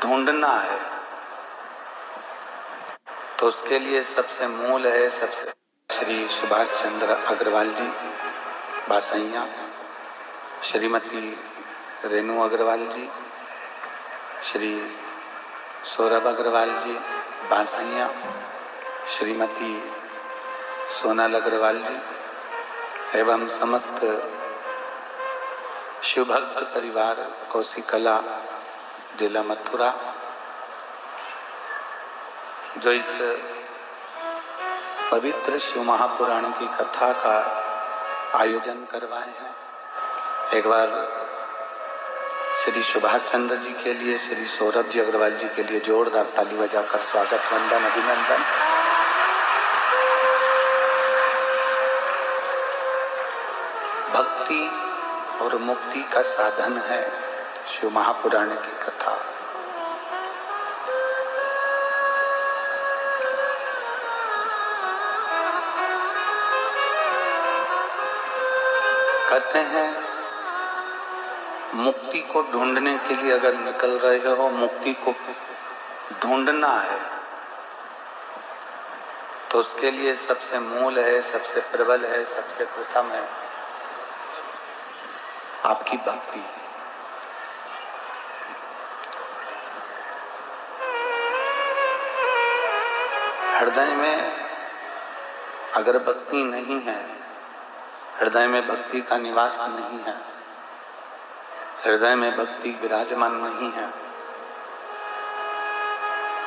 ढूंढना है तो उसके लिए सबसे मूल है सबसे श्री सुभाष चंद्र अग्रवाल जी बासैया, श्रीमती रेणु अग्रवाल जी, श्री सौरभ अग्रवाल जी बासैया, श्रीमती सोनल अग्रवाल जी एवं समस्त शिवभक्त परिवार कौशिकला जिला मथुरा जो इस पवित्र शिव महापुराण की कथा का आयोजन करवाए हैं। एक बार श्री सुभाष चंद्र जी के लिए, श्री सौरभ जी अग्रवाल जी के लिए जोरदार ताली बजाकर स्वागत वंदन अभिनंदन। भक्ति और मुक्ति का साधन है शिव महापुराण की कथा। कहते हैं मुक्ति को ढूंढने के लिए अगर निकल रहे हो, मुक्ति को ढूंढना है तो उसके लिए सबसे मूल है, सबसे प्रबल है, सबसे प्रथम है आपकी भक्ति। हृदय में अगर भक्ति नहीं है, हृदय में भक्ति का निवास नहीं है, हृदय में भक्ति विराजमान नहीं है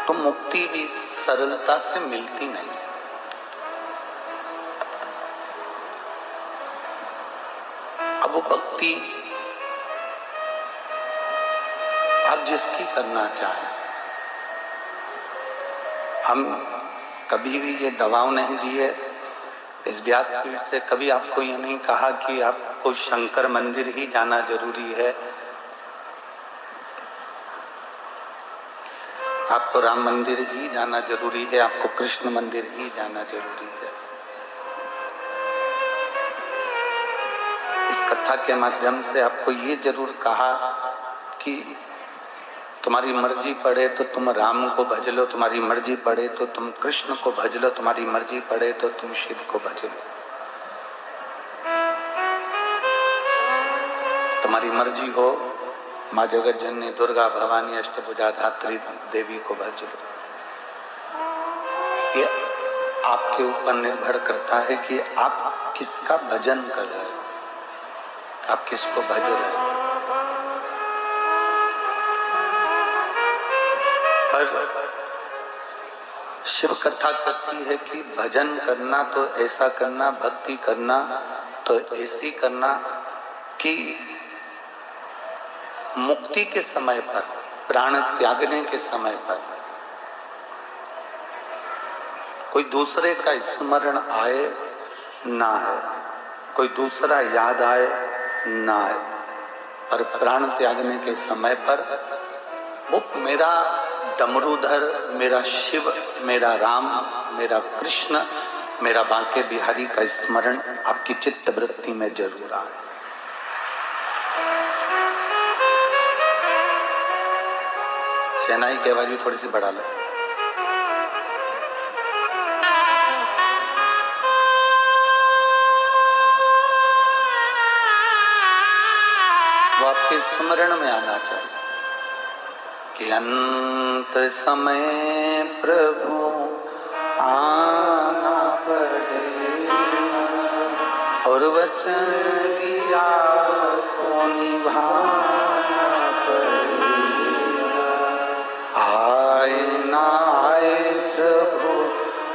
तो मुक्ति भी सरलता से मिलती नहीं। अब वो भक्ति आप जिसकी करना चाहें, हम कभी भी ये दबाव नहीं दिए, इस व्यासपीठ से कभी आपको ये नहीं कहा कि आपको शंकर मंदिर ही जाना जरूरी है, आपको राम मंदिर ही जाना जरूरी है, आपको कृष्ण मंदिर ही जाना जरूरी है। इस कथा के माध्यम से आपको ये जरूर कहा कि तुम्हारी मर्जी पड़े तो तुम राम को भज लो, तुम्हारी मर्जी पड़े तो तुम कृष्ण को भज लो, तुम्हारी मर्जी पड़े तो तुम शिव को भज लो, तुम्हारी मर्जी हो माँ जगत जननी दुर्गा भवानी अष्टभुजा धात्री देवी को भज लो। ये आपके ऊपर निर्भर करता है कि आप किसका भजन कर रहे हो, आप किसको भज रहे हो। पर शिव कथा कहती है कि भजन करना तो ऐसा करना, भक्ति करना तो ऐसी करना कि मुक्ति के समय पर, प्राण त्यागने के समय पर कोई दूसरे का स्मरण आए ना आए, कोई दूसरा याद आए ना आए, पर प्राण त्यागने के समय पर वो मेरा डमरूधर, मेरा शिव, मेरा राम, मेरा कृष्ण, मेरा बांके बिहारी का स्मरण आपकी चित्त वृत्ति में जरूर आए। सेनाई की आवाज भी थोड़ी सी बढ़ा लो। वो आपके स्मरण में आना चाहिए कि अंत समय प्रभु आना पड़ेगा और वचन दिया को निभाना पड़ेगा। आए ना आए प्रभु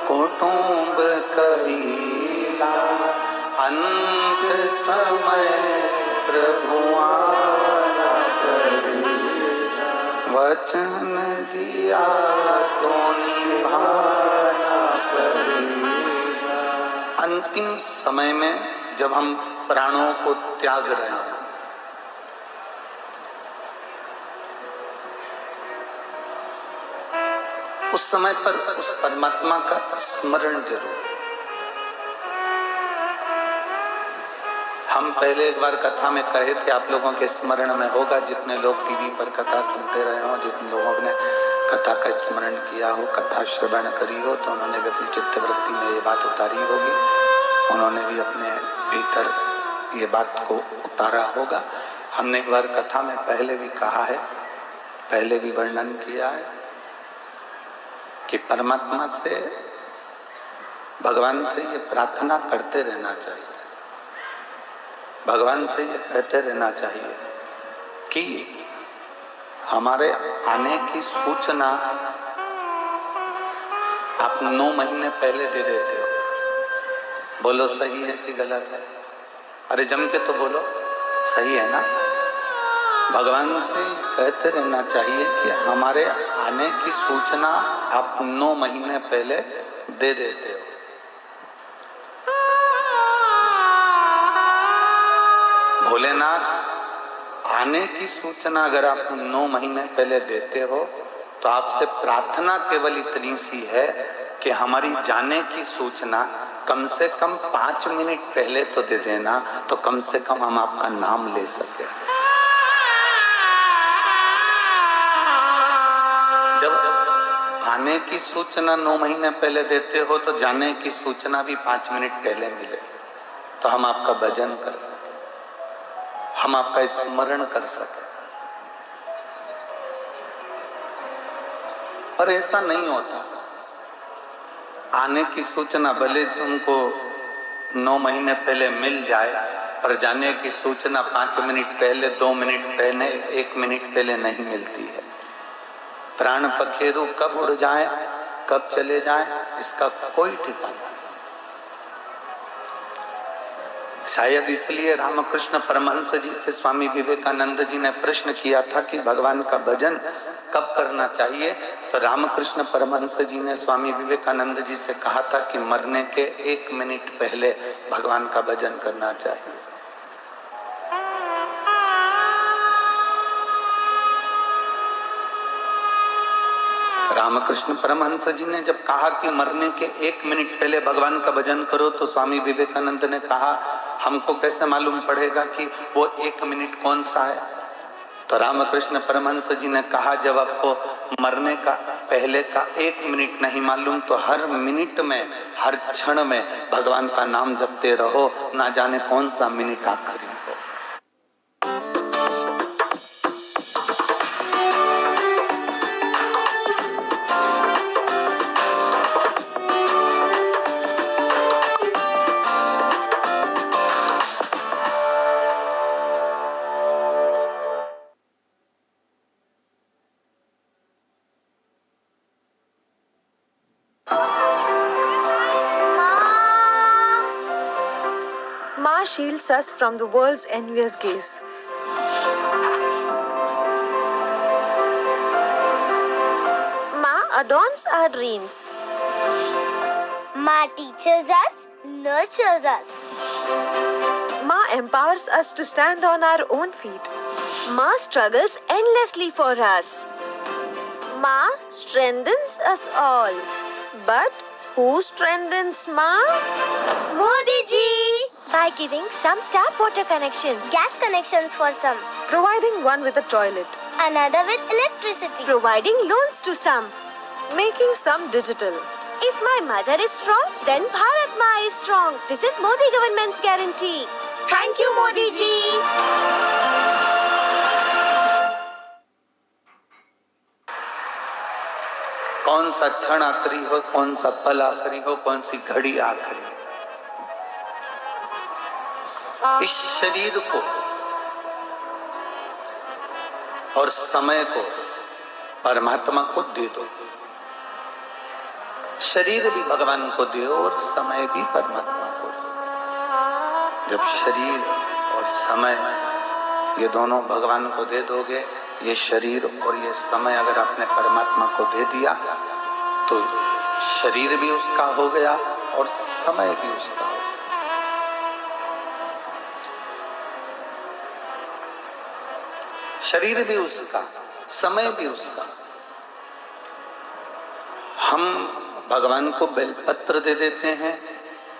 कुटुंब कबीला, अंत समय प्रभु आना पड़ेगा, वचन दिया तो निभाना पड़ेगा। अंतिम समय में जब हम प्राणों को त्याग रहे हैं, उस समय पर उस परमात्मा का स्मरण जरूर। हम पहले एक बार कथा में कहे थे, आप लोगों के स्मरण में होगा, जितने लोग टीवी पर कथा सुनते रहे हो, जितने लोगों ने कथा का स्मरण किया हो, कथा श्रवण करी हो, तो उन्होंने भी अपनी चित्तवृत्ति में ये बात उतारी होगी, उन्होंने भी अपने भीतर ये बात को उतारा होगा। हमने एक बार कथा में पहले भी कहा है, पहले भी वर्णन किया है कि परमात्मा से, भगवान से ये प्रार्थना करते रहना चाहिए, भगवान से ये कहते रहना चाहिए कि हमारे आने की सूचना आप 9 महीने पहले दे देते हो। बोलो सही है कि गलत है? अरे जम के तो बोलो, सही है ना? भगवान से कहते रहना चाहिए कि हमारे आने की सूचना आप 9 महीने पहले दे देते हो। भोलेनाथ आने की सूचना अगर आप 9 महीने पहले देते हो तो आपसे प्रार्थना केवल इतनी सी है कि हमारी जाने की सूचना कम से कम 5 मिनट पहले तो दे देना, तो कम से कम हम आपका नाम ले सके। जब आने की सूचना 9 महीने पहले देते हो तो जाने की सूचना भी 5 मिनट पहले मिले, तो हम आपका भजन कर सके, हम आपका स्मरण कर सके। पर ऐसा नहीं होता। आने की सूचना भले तुमको 9 महीने पहले मिल जाए, पर जाने की सूचना 5 मिनट पहले, 2 मिनट पहले, 1 मिनट पहले नहीं मिलती है। प्राण पखेरु कब उड़ जाए, कब चले जाए, इसका कोई ठिकाना नहीं। शायद इसलिए रामकृष्ण परमहंस जी से स्वामी विवेकानंद जी ने प्रश्न किया था कि भगवान का भजन कब करना चाहिए, तो रामकृष्ण परमहंस जी ने स्वामी विवेकानंद जी से कहा था कि मरने के 1 मिनट पहले भगवान का भजन करना चाहिए। रामकृष्ण परमहंस जी ने जब कहा कि मरने के 1 मिनट पहले भगवान का भजन करो, तो स्वामी विवेकानंद ने कहा हमको कैसे मालूम पड़ेगा कि वो 1 मिनट कौन सा है? तो रामकृष्ण परमहंस जी ने कहा जब आपको मरने का पहले का 1 मिनट नहीं मालूम, तो हर मिनट में, हर क्षण में भगवान का नाम जपते रहो, ना जाने कौन सा मिनट आखिरी हो। Shields us from the world's envious gaze. Ma adorns our dreams. Ma teaches us, nurtures us. Ma empowers us to stand on our own feet. Ma struggles endlessly for us. Ma strengthens us all. But who strengthens Ma? Modi ji! By giving some tap water connections, gas connections for some, providing one with a toilet, another with electricity, providing loans to some, making some digital. If my mother is strong, then Bharat Ma is strong. This is Modi government's guarantee. Thank you, Modi ji. कौन सा क्षण आखिरी हो, कौन सा पल आखिरी हो, कौन सी घड़ी आखिरी हो, इस शरीर को और समय को परमात्मा को दे दो। शरीर भी भगवान को दो और समय भी परमात्मा को दो। जब शरीर और समय ये दोनों भगवान को दे दोगे, ये शरीर और ये समय अगर आपने परमात्मा को दे दिया, तो शरीर भी उसका हो गया और समय भी उसका हो गया। शरीर भी उसका, समय भी उसका। हम भगवान को बेलपत्र दे देते हैं,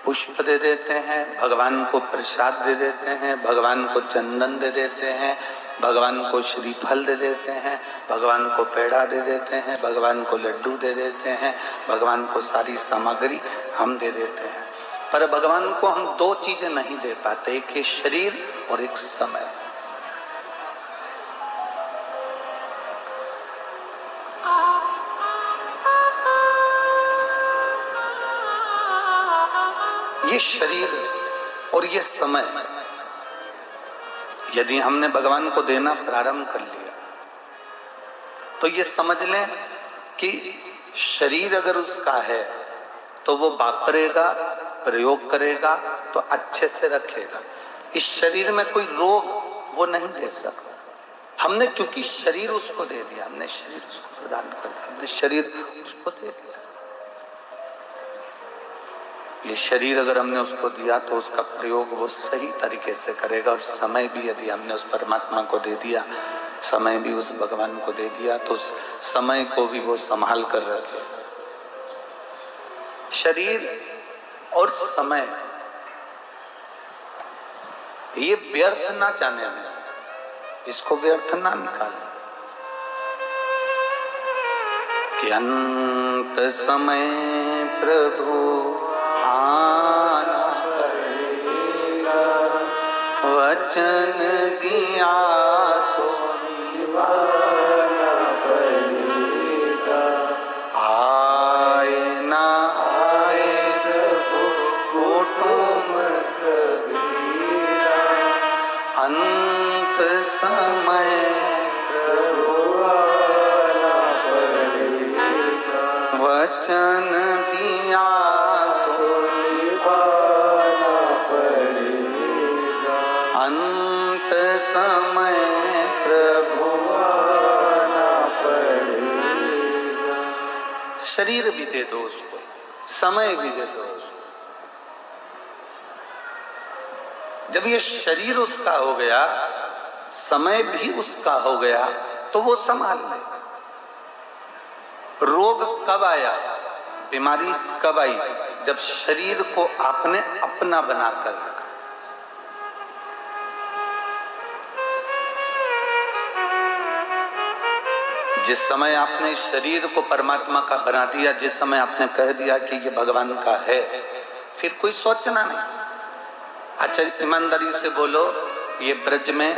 पुष्प दे देते हैं, भगवान को प्रसाद दे देते हैं, भगवान को चंदन दे देते हैं, भगवान को श्रीफल दे देते हैं, भगवान को पेड़ा दे देते हैं, भगवान को लड्डू दे देते हैं, भगवान को सारी सामग्री हम दे देते हैं। पर भगवान को हम दो चीजें नहीं दे पाते, एक है शरीर और एक समय। ये शरीर और ये समय यदि हमने भगवान को देना प्रारंभ कर लिया तो ये समझ लें कि शरीर अगर उसका है तो वो वापरेगा, प्रयोग करेगा तो अच्छे से रखेगा। इस शरीर में कोई रोग वो नहीं दे सकता। हमने क्योंकि शरीर उसको दे दिया, हमने शरीर उसको प्रदान कर दिया, हमने शरीर उसको दे दिया। ये शरीर अगर हमने उसको दिया तो उसका प्रयोग वो सही तरीके से करेगा। और समय भी यदि हमने उस परमात्मा को दे दिया, समय भी उस भगवान को दे दिया तो उस समय को भी वो संभाल कर रखे। शरीर और समय ये व्यर्थ ना जाने में, इसको व्यर्थ ना निकालें कि अंत समय प्रभु आना पड़ेगा, वचन दिया तो निभाना पड़ेगा। आए ना आए प्रभु कुटुंब कबीरा, अंत समय प्रभु आना पड़ेगा, वचन दिया अंत समय प्रभु आना पड़ेगा। शरीर भी दे दो उसको, समय भी दे दो उसको। जब ये शरीर उसका हो गया, समय भी उसका हो गया तो वो संभाल लेगा। रोग कब आया, बीमारी कब आई? जब शरीर को आपने अपना बनाकर रखा। जिस समय आपने शरीर को परमात्मा का बना दिया, जिस समय आपने कह दिया कि ये भगवान का है, फिर कोई सोचना नहीं। अच्छा ईमानदारी से बोलो, ये ब्रज में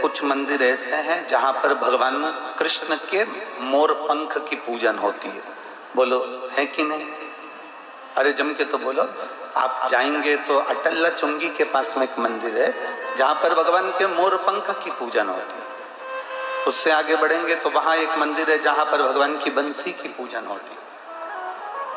कुछ मंदिर ऐसे हैं जहां पर भगवान कृष्ण के मोर पंख की पूजन होती है, बोलो है कि नहीं? अरे जम के तो बोलो। आप जाएंगे तो अटल्ला चुंगी के पास में एक मंदिर है जहां पर भगवान के मोर पंख की पूजन होती है। उससे आगे बढ़ेंगे तो वहां एक मंदिर है जहां पर भगवान की बंसी की पूजन होती है।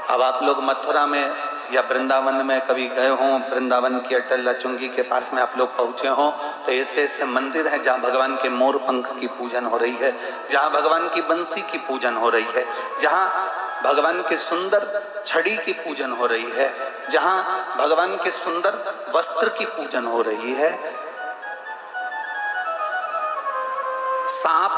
अब आप लोग मथुरा में या वृंदावन में कभी गए हों, वृंदावन की अटल्ला चुंगी के पास में आप लोग पहुंचे हों, तो ऐसे ऐसे मंदिर हैं जहां भगवान के मोर पंख की पूजन हो रही है, जहां भगवान की बंसी की पूजन हो रही है, जहां भगवान के सुंदर छड़ी की पूजन हो रही है, जहां भगवान के सुंदर वस्त्र की पूजन हो रही है। सांप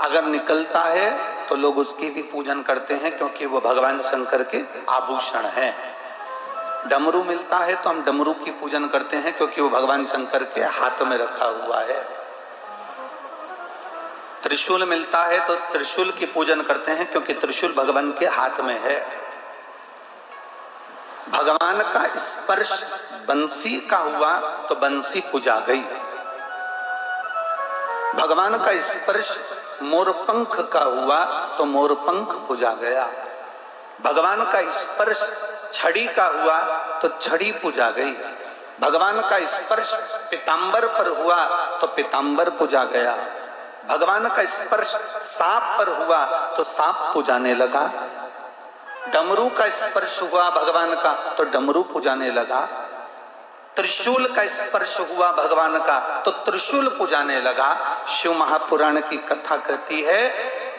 अगर निकलता है तो लोग उसकी भी पूजन करते हैं क्योंकि वो भगवान शंकर के आभूषण है। डमरू मिलता है तो हम डमरू की पूजन करते हैं क्योंकि वो भगवान शंकर के हाथ में रखा हुआ है। त्रिशूल मिलता है तो त्रिशूल की पूजन करते हैं क्योंकि त्रिशूल भगवान के हाथ में है। भगवान का स्पर्श बंसी का हुआ तो बंसी पूजा गई। भगवान का स्पर्श मोरपंख का हुआ तो मोरपंख पूजा गया। भगवान का स्पर्श छड़ी का हुआ तो छड़ी पूजा गई। भगवान का स्पर्श पीतांबर पर हुआ तो पीतांबर पूजा गया। भगवान का स्पर्श सांप पर हुआ तो सांप पूजाने लगा। डमरू का स्पर्श हुआ भगवान का तो डमरू पूजाने लगा। त्रिशूल का स्पर्श हुआ भगवान का तो त्रिशूल पूजाने लगा। शिव महापुराण की कथा कहती है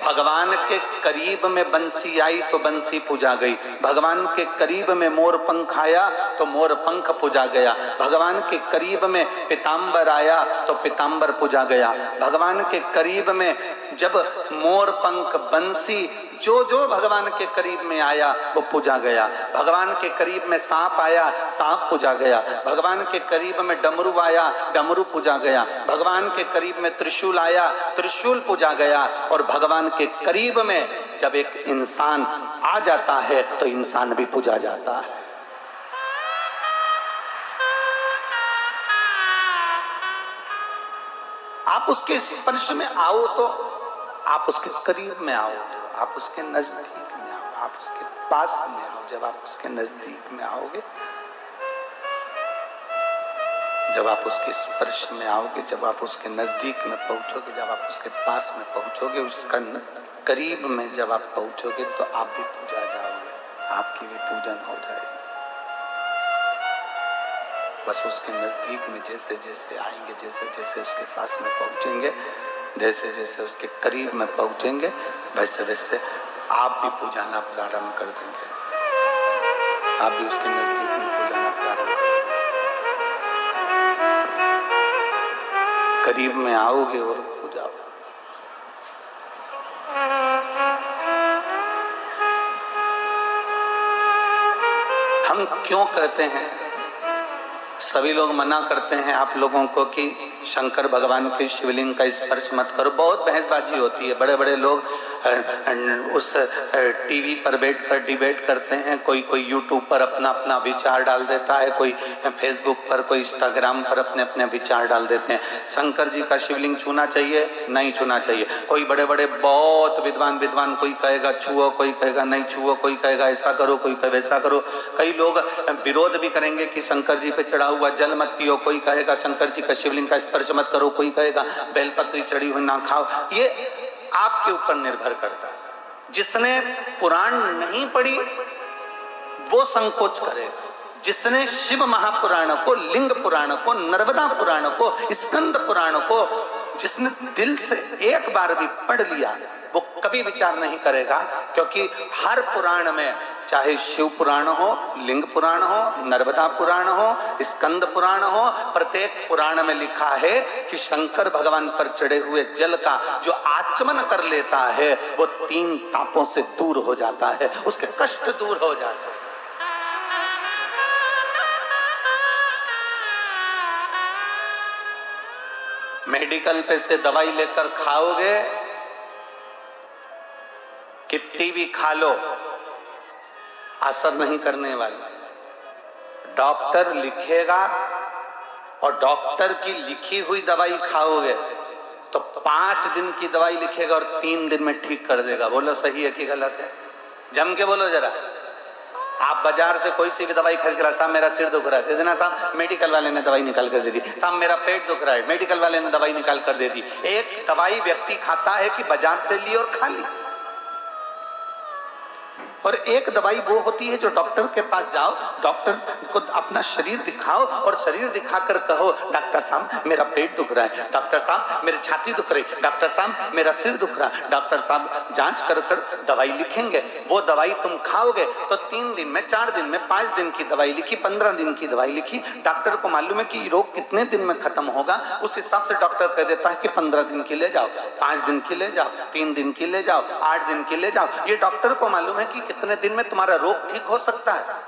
भगवान के करीब में बंसी आई तो बंसी पूजा गई। भगवान के करीब में मोर पंख आया तो मोर पंख पूजा गया। भगवान के करीब में पीतांबर आया तो पीतांबर पूजा गया। भगवान के करीब में जब मोर पंख बंसी जो जो भगवान के करीब में आया वो पूजा गया। भगवान के करीब में सांप आया, सांप पूजा गया। भगवान के करीब में डमरू आया, डमरू पूजा गया। भगवान के करीब में त्रिशूल आया, त्रिशूल पूजा गया। और भगवान के करीब में जब एक इंसान आ जाता है तो इंसान भी पूजा जाता है। आप उसके स्पर्श में आओ तो आप उसके करीब में आओ, आप उसके नजदीक में आओ, आप उसके पास में आओ। जब आप उसके नजदीक में आओगे, जब आप उसके स्पर्श में आओगे, जब आप उसके नजदीक में पहुंचोगे, जब आप उसके पास में पहुंचोगे, उसका करीब में जब आप पहुंचोगे तो आप भी पूजा जाओगे, आपकी भी पूजन हो जाएगी। बस उसके नजदीक में जैसे जैसे आएंगे, जैसे जैसे उसके पास में पहुंचेंगे, जैसे जैसे उसके करीब में पहुंचेंगे, वैसे वैसे आप भी पूजाना प्रारंभ कर देंगे। आप भी उसके नजदीक में पूजाना प्रारंभ कर देंगे। करीब में आओगे और पूजा। हम क्यों कहते हैं, सभी लोग मना करते हैं आप लोगों को कि शंकर भगवान के शिवलिंग का स्पर्श मत करो। बहुत बहसबाजी होती है, बड़े बड़े लोग उस टीवी पर बैठकर डिबेट करते हैं। कोई कोई यूट्यूब पर अपना अपना विचार डाल देता है, कोई फेसबुक पर, कोई इंस्टाग्राम पर अपने अपने विचार डाल देते हैं। शंकर जी का शिवलिंग छूना चाहिए, नहीं छूना चाहिए। कोई बड़े बड़े बहुत विद्वान कोई कहेगा छुओ, कोई कहेगा नहीं छुओ, कोई कहेगा ऐसा करो, कोई कहे वैसा करो। कई लोग विरोध भी करेंगे कि शंकर जी पे चढ़ा हुआ जल मत पियो, कोई कहेगा शंकर जी का शिवलिंग का स्पर्श मत करो, कोई कहेगा बेलपत्री चढ़ी हुई ना खाओ। ये आपके ऊपर निर्भर करता है। जिसने पुराण नहीं पढ़ी वो संकोच करेगा, जिसने शिव महापुराण को, लिंग पुराण को, नर्मदा पुराण को, स्कंद पुराण को जिसने दिल से एक बार भी पढ़ लिया वो कभी विचार नहीं करेगा। क्योंकि हर पुराण में, चाहे शिव पुराण हो, लिंग पुराण हो, नर्मदा पुराण हो, स्कंद पुराण हो, प्रत्येक पुराण में लिखा है कि शंकर भगवान पर चढ़े हुए जल का जो आचमन कर लेता है वो 3 तापों से दूर हो जाता है, उसके कष्ट दूर हो जाते हैं। मेडिकल पे से दवाई लेकर खाओगे, कितनी भी खा लो असर नहीं करने वाली। डॉक्टर लिखेगा और डॉक्टर की लिखी हुई दवाई खाओगे तो 5 दिन की दवाई लिखेगा और 3 दिन में ठीक कर देगा। बोलो सही है कि गलत है? जम के बोलो जरा। आप बाजार से कोई सी भी दवाई खरीद कर, साहब मेरा सिर दुख रहा है, दे देना साहब, मेडिकल वाले ने दवाई निकाल कर दे दी। साहब मेरा पेट दुख रहा है, मेडिकल वाले ने दवाई निकाल कर दे दी। एक दवाई व्यक्ति खाता है कि बाजार से ली और खा ली, और एक दवाई वो होती है जो डॉक्टर के पास जाओ, डॉक्टर को अपना शरीर दिखाओ और शरीर दिखाकर कहो डॉक्टर साहब मेरा पेट दुख रहा है, डॉक्टर साहब मेरी छाती दुख रही, डॉक्टर साहब मेरा सिर दुख रहा है। डॉक्टर साहब जांच कर कर दवाई लिखेंगे, वो दवाई तुम खाओगे तो 3 दिन में, 4 दिन में, 5 दिन की दवाई लिखी, 15 दिन की दवाई लिखी। डॉक्टर को मालूम है कि रोग कितने दिन में खत्म होगा, उस हिसाब से डॉक्टर कह देता है कि 15 दिन की ले जाओ, 5 दिन की ले जाओ, 3 दिन की ले जाओ, 8 दिन की ले जाओ। ये डॉक्टर को मालूम है कि कितने दिन में तुम्हारा रोग ठीक हो सकता है।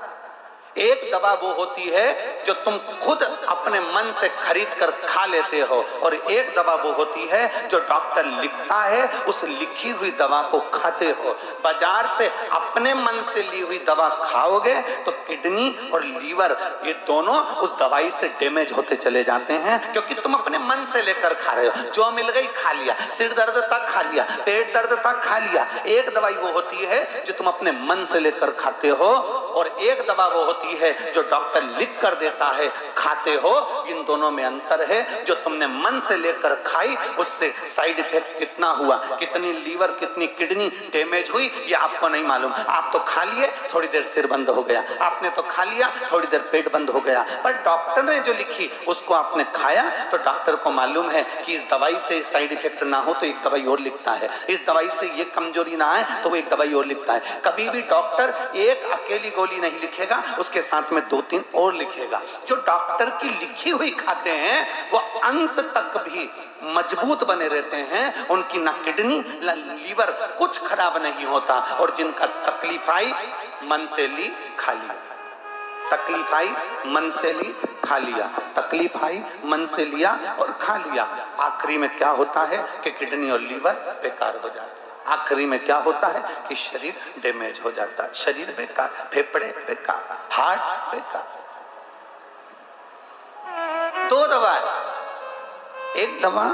एक दवा वो होती है जो तुम खुद अपने मन से खरीद कर खा लेते हो, और एक दवा वो होती है जो डॉक्टर लिखता है, उस लिखी हुई दवा को खाते हो। बाजार से अपने मन से ली हुई दवा खाओगे तो किडनी और लीवर ये दोनों उस दवाई से डैमेज होते चले जाते हैं, क्योंकि तुम अपने मन से लेकर खा रहे हो। जो मिल गई खा लिया, सिर दर्द तक खा लिया, पेट दर्द तक खा लिया। एक दवाई वो होती है जो तुम अपने मन से लेकर खाते हो, और एक दवा वो होती है जो डॉक्टर लिख कर देता है, खाते हो। इन दोनों में अंतर है। जो तुमने मन से लेकर खाई उससे साइड इफेक्ट कितना हुआ, कितनी लीवर, कितनी किडनी डैमेज हुई, ये आपको नहीं मालूम। आप तो खा लिए, थोड़ी देर सिर बंद हो गया, आपने तो खा लिया, थोड़ी देर पेट बंद हो गया, पर डॉक्टर ने जो लिखी उसको आपने खाया तो डॉक्टर को मालूम है कि इस दवाई से साइड इफेक्ट ना हो तो एक दवाई और लिखता है, इस दवाई से ये कमजोरी ना आए तो वो एक दवाई और लिखता है। कभी भी डॉक्टर एक अकेली गोली नहीं लिखेगा, उसके उसके साथ में 2-3 और लिखेगा। जो डॉक्टर की लिखी हुई खाते हैं वो अंत तक भी मजबूत बने रहते हैं, उनकी ना किडनी ना लीवर कुछ खराब नहीं होता। और जिनका तकलीफ आई मन से ली खा लिया, तकलीफ आई मन से ली खा लिया, तकलीफ आई मन से लिया और खा लिया। आखिरी में क्या होता है कि किडनी और लीवर बेकार हो जाता है। आखिरी में क्या होता है कि शरीर डैमेज हो जाता है, शरीर बेकार, फेफड़े बेकार, हार्ट बेकार। 2 दवा है, एक दवा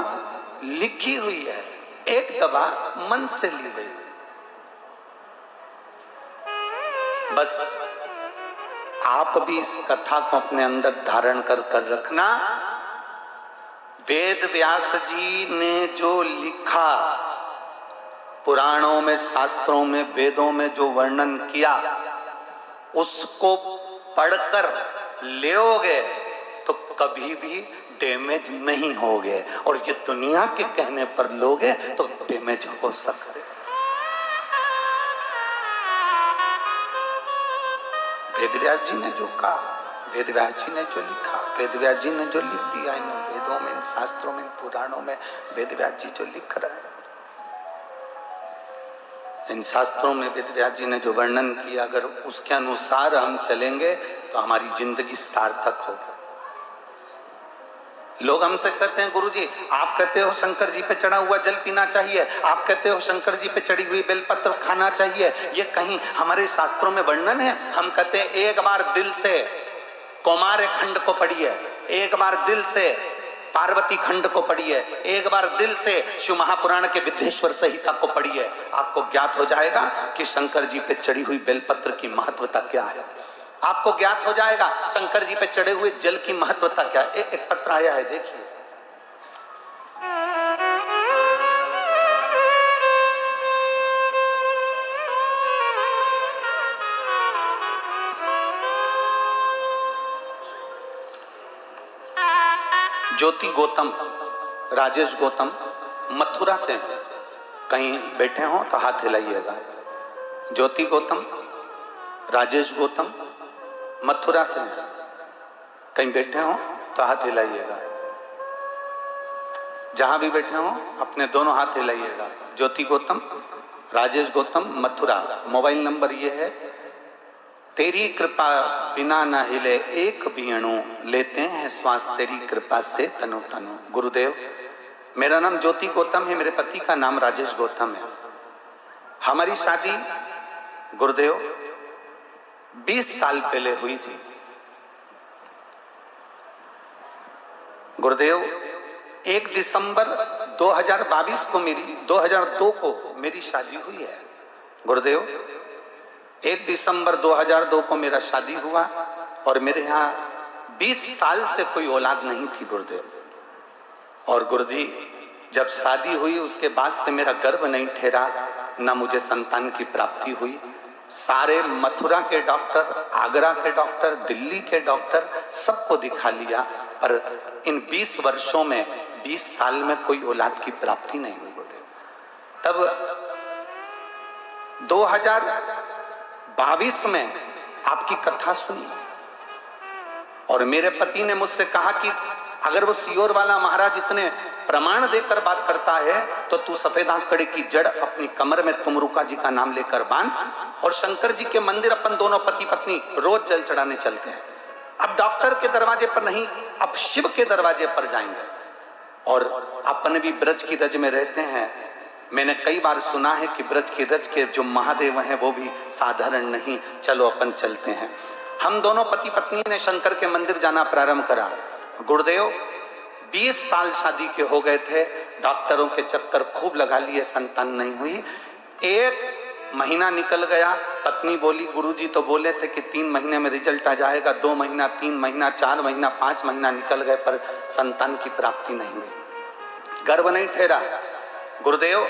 लिखी हुई है, एक दवा मन से ली गई। बस आप भी इस कथा को अपने अंदर धारण कर कर रखना। वेद व्यास जी ने जो लिखा, पुराणों में, शास्त्रों में, वेदों में जो वर्णन किया, उसको पढ़कर लेओगे तो कभी भी डैमेज नहीं होगे। और ये दुनिया के कहने पर लोगे तो डैमेज हो सकते। वेदव्यास जी ने जो कहा, वेदव्यास जी ने जो लिखा, वेदव्यास जी ने जो लिख दिया इन वेदों में, इन शास्त्रों में, इन पुराणों में, वेदव्यास जी जो लिख रहा है, इन शास्त्रों में वेदव्यास जी ने जो वर्णन किया, अगर उसके अनुसार हम चलेंगे तो हमारी जिंदगी सार्थक होगी। लोग हमसे कहते हैं गुरुजी आप कहते हो शंकर जी पे चढ़ा हुआ जल पीना चाहिए, आप कहते हो शंकर जी पे चढ़ी हुई बेलपत्र खाना चाहिए, ये कहीं हमारे शास्त्रों में वर्णन है? हम कहते हैं एक बार दिल से कौमार खंड को पढ़िए, एक बार दिल से पार्वती खंड को पढ़िए, एक बार दिल से शिव महापुराण के विद्येश्वर संहिता को पढ़िए, आपको ज्ञात हो जाएगा कि शंकर जी पे चढ़ी हुई बेलपत्र की महत्वता क्या है। आपको ज्ञात हो जाएगा शंकर जी पे चढ़े हुए जल की महत्वता क्या है। एक पत्र आया है, देखिए। ज्योति गौतम, राजेश गौतम मथुरा से हैं, कहीं बैठे हो तो हाथ हिलाइएगा। ज्योति गौतम, राजेश गौतम मथुरा से हैं, कहीं बैठे हो तो हाथ हिलाइएगा। जहां भी बैठे हो अपने दोनों हाथ हिलाइएगा। ज्योति गौतम, राजेश गौतम मथुरा। मोबाइल नंबर ये है, तेरी कृपा बिना न हिले एक भी अणु, लेते हैं श्वास तेरी कृपा से तनु तनु। गुरुदेव, मेरा नाम ज्योति गौतम है, मेरे पति का नाम राजेश गौतम है। हमारी शादी गुरुदेव 20 साल पहले हुई थी। गुरुदेव 1 दिसंबर 2022 को 2002 को मेरी शादी हुई है। गुरुदेव 1 दिसंबर 2002 को मेरा शादी हुआ और मेरे यहाँ 20 साल से कोई औलाद नहीं थी गुरुदेव। और गुरुदेव जब शादी हुई उसके बाद से मेरा गर्भ नहीं ठहरा, ना मुझे संतान की प्राप्ति हुई। सारे मथुरा के डॉक्टर, आगरा के डॉक्टर, दिल्ली के डॉक्टर सबको दिखा लिया, पर इन 20 वर्षों में 20 साल में कोई औलाद की प्राप्ति नहीं हुई गुरुदेव। तब 2022 में आपकी कथा सुनी और मेरे पति ने मुझसे कहा कि अगर वो सियोर वाला महाराज इतने प्रमाण देकर बात करता है तो तू सफेद आंकड़े की जड़ अपनी कमर में तुमरुका जी का नाम लेकर बांध और शंकर जी के मंदिर अपन दोनों पति पत्नी रोज जल चढ़ाने चलते हैं। अब डॉक्टर के दरवाजे पर नहीं, अब शिव के दरवाजे पर जाएंगे। और अपन भी ब्रज की रज में रहते हैं। मैंने कई बार सुना है कि ब्रज की रज के जो महादेव हैं वो भी साधारण नहीं। चलो अपन चलते हैं। हम दोनों पति पत्नी ने शंकर के मंदिर जाना प्रारंभ करा। गुरुदेव 20 साल शादी के हो गए थे, डॉक्टरों के चक्कर खूब लगा लिए, संतान नहीं हुई। 1 महीना निकल गया, पत्नी बोली गुरुजी तो बोले थे कि 3 महीने में रिजल्ट आ जाएगा। 2 महीना, 3 महीना, 4 महीना, 5 महीना निकल गए पर संतान की प्राप्ति नहीं हुई, गर्भ नहीं ठहरा। गुरुदेव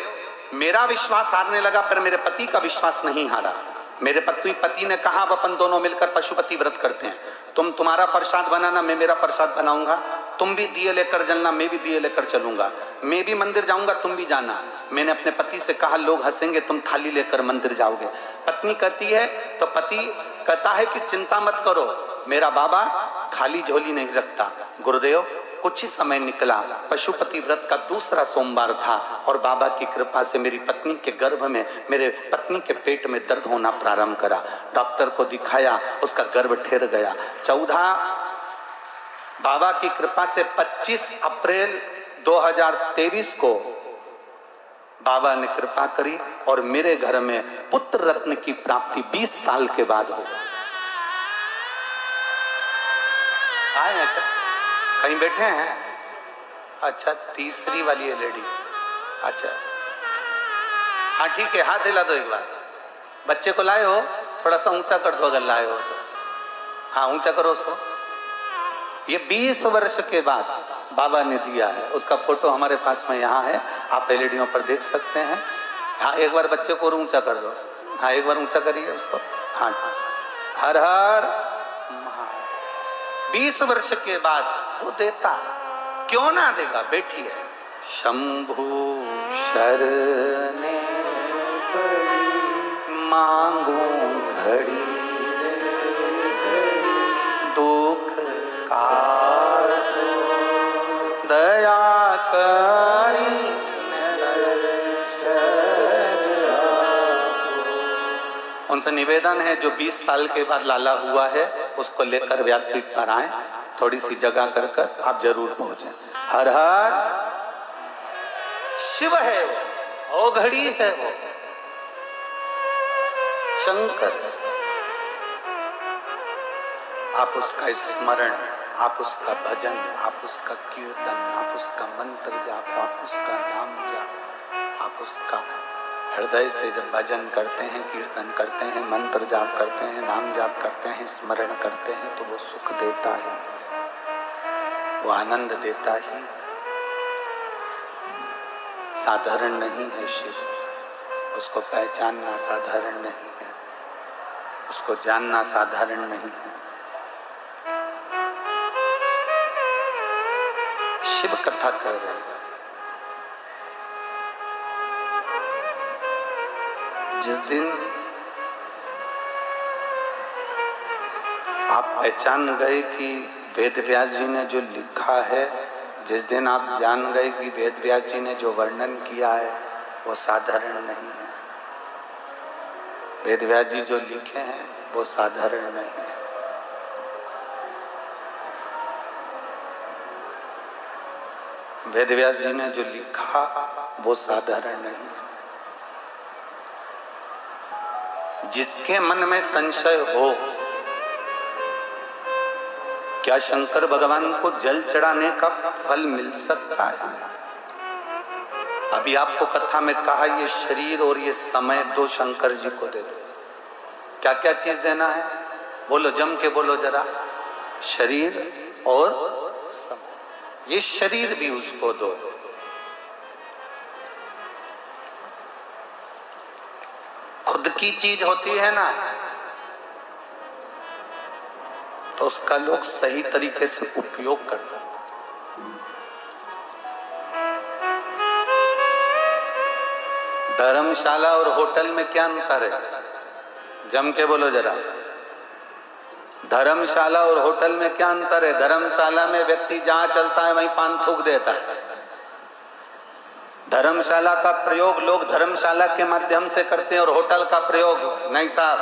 मेरा विश्वास हारने लगा पर मेरे पति का विश्वास नहीं हारा। मेरे पति ने कहा अब अपन दोनों मिलकर पशुपति व्रत करते हैं, तुम तुम्हारा प्रसाद बनाना, मैं मेरा प्रसाद बनाऊंगा। तुम भी दिए लेकर चलना, मैं भी दिए लेकर चलूंगा, मैं भी मंदिर जाऊंगा, तुम भी जाना। मैंने अपने पति से कहा लोग हंसेंगे, तुम थाली लेकर मंदिर जाओगे। पत्नी कहती है, तो पति कहता है कि चिंता मत करो, मेरा बाबा खाली झोली नहीं रखता। गुरुदेव, कुछ ही समय निकला, पशुपति व्रत का दूसरा सोमवार था और बाबा की कृपा से मेरी पत्नी के गर्भ में, मेरे पत्नी के पेट में दर्द होना प्रारंभ करा। डॉक्टर को दिखाया, उसका गर्भ ठहर गया। 14 बाबा की कृपा से 25 अप्रैल 2023 को बाबा ने कृपा करी और मेरे घर में पुत्र रत्न की प्राप्ति 20 साल के बाद हो गई। आए हैं क्या? कहीं बैठे हैं? अच्छा, तीसरी वाली है लेडी। अच्छा हाँ ठीक है, हाथ हिला दो एक बार। बच्चे को लाए हो, थोड़ा सा ऊंचा कर दो अगर लाए हो तो। हाँ ऊंचा करो सो। ये 20 वर्ष के बाद बाबा ने दिया है, उसका फोटो हमारे पास में यहाँ है, आप एलईडीओं पर देख सकते हैं। हाँ एक बार बच्चे को और ऊंचा कर दो। हाँ एक बार ऊंचा करिए उसको। हाँ हर हर 20 वर्ष के बाद वो देता, क्यों ना देगा? बेटी है। शंभु शरणे पड़ी मांगू घड़ी दुख काटो दया करी उनसे निवेदन है जो 20 साल के बाद लाला हुआ है उसको लेकर व्यासपीठ पर आए, थोड़ी सी जगह कर कर आप जरूर पहुंचे। हर हर शिव है वो घड़ी है, वो शंकर है। आप उसका स्मरण, आप उसका भजन, आप उसका कीर्तन, आप उसका मंत्र जाप, आप उसका नाम जाप, आप उसका हृदय से जब भजन करते हैं, कीर्तन करते हैं, मंत्र जाप करते हैं, नाम जाप करते हैं, स्मरण करते हैं तो वो सुख देता है, वो आनंद देता ही। साधारण नहीं है शिव, उसको पहचानना साधारण नहीं है, उसको जानना साधारण नहीं है। शिव कथा कह रहे हैं। जिस दिन आप पहचान गए कि वेद व्यास जी ने जो लिखा है, जिस दिन आप जान गए कि वेद व्यास जी ने जो वर्णन किया है वो साधारण नहीं है, वेद व्यास जी जो लिखे हैं वो साधारण नहीं है। वेद व्यास जी ने जो लिखा वो साधारण नहीं है। जिसके मन में संशय हो, क्या शंकर भगवान को जल चढ़ाने का फल मिल सकता है? अभी आपको कथा में कहा ये शरीर और ये समय दो शंकर जी को दे दो। क्या क्या चीज देना है? बोलो, जम के बोलो जरा। शरीर और समय, ये शरीर भी उसको दो। खुद की चीज होती है ना तो उसका लोग सही तरीके से उपयोग करते हैं। धर्मशाला और होटल में क्या अंतर है? जम के बोलो जरा। धर्मशाला और होटल में क्या अंतर है? धर्मशाला में व्यक्ति जहां चलता है वहीं पान थूक देता है। धर्मशाला का प्रयोग लोग धर्मशाला के माध्यम से करते हैं और होटल का प्रयोग नहीं साहब,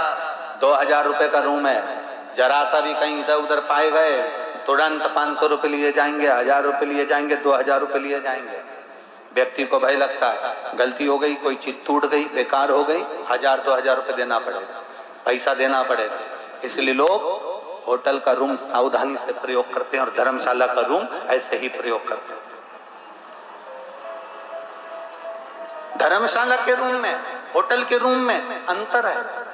2000 रुपए का रूम है, जरा सा भी कहीं इधर उधर पाए गए तुरंत 500 रुपए लिए जाएंगे, 1000 रुपए लिए जाएंगे, 2000 रुपए लिए जाएंगे। व्यक्ति को भय लगता है गलती हो गई, कोई चीज टूट गई, बेकार हो गई, 1000-2000 रुपए देना पड़ेगा, पैसा देना पड़ेगा। इसलिए लोग होटल का रूम सावधानी से प्रयोग करते हैं और धर्मशाला का रूम ऐसे ही प्रयोग करते हैं। धर्मशाला के रूम में, होटल के रूम में अंतर है।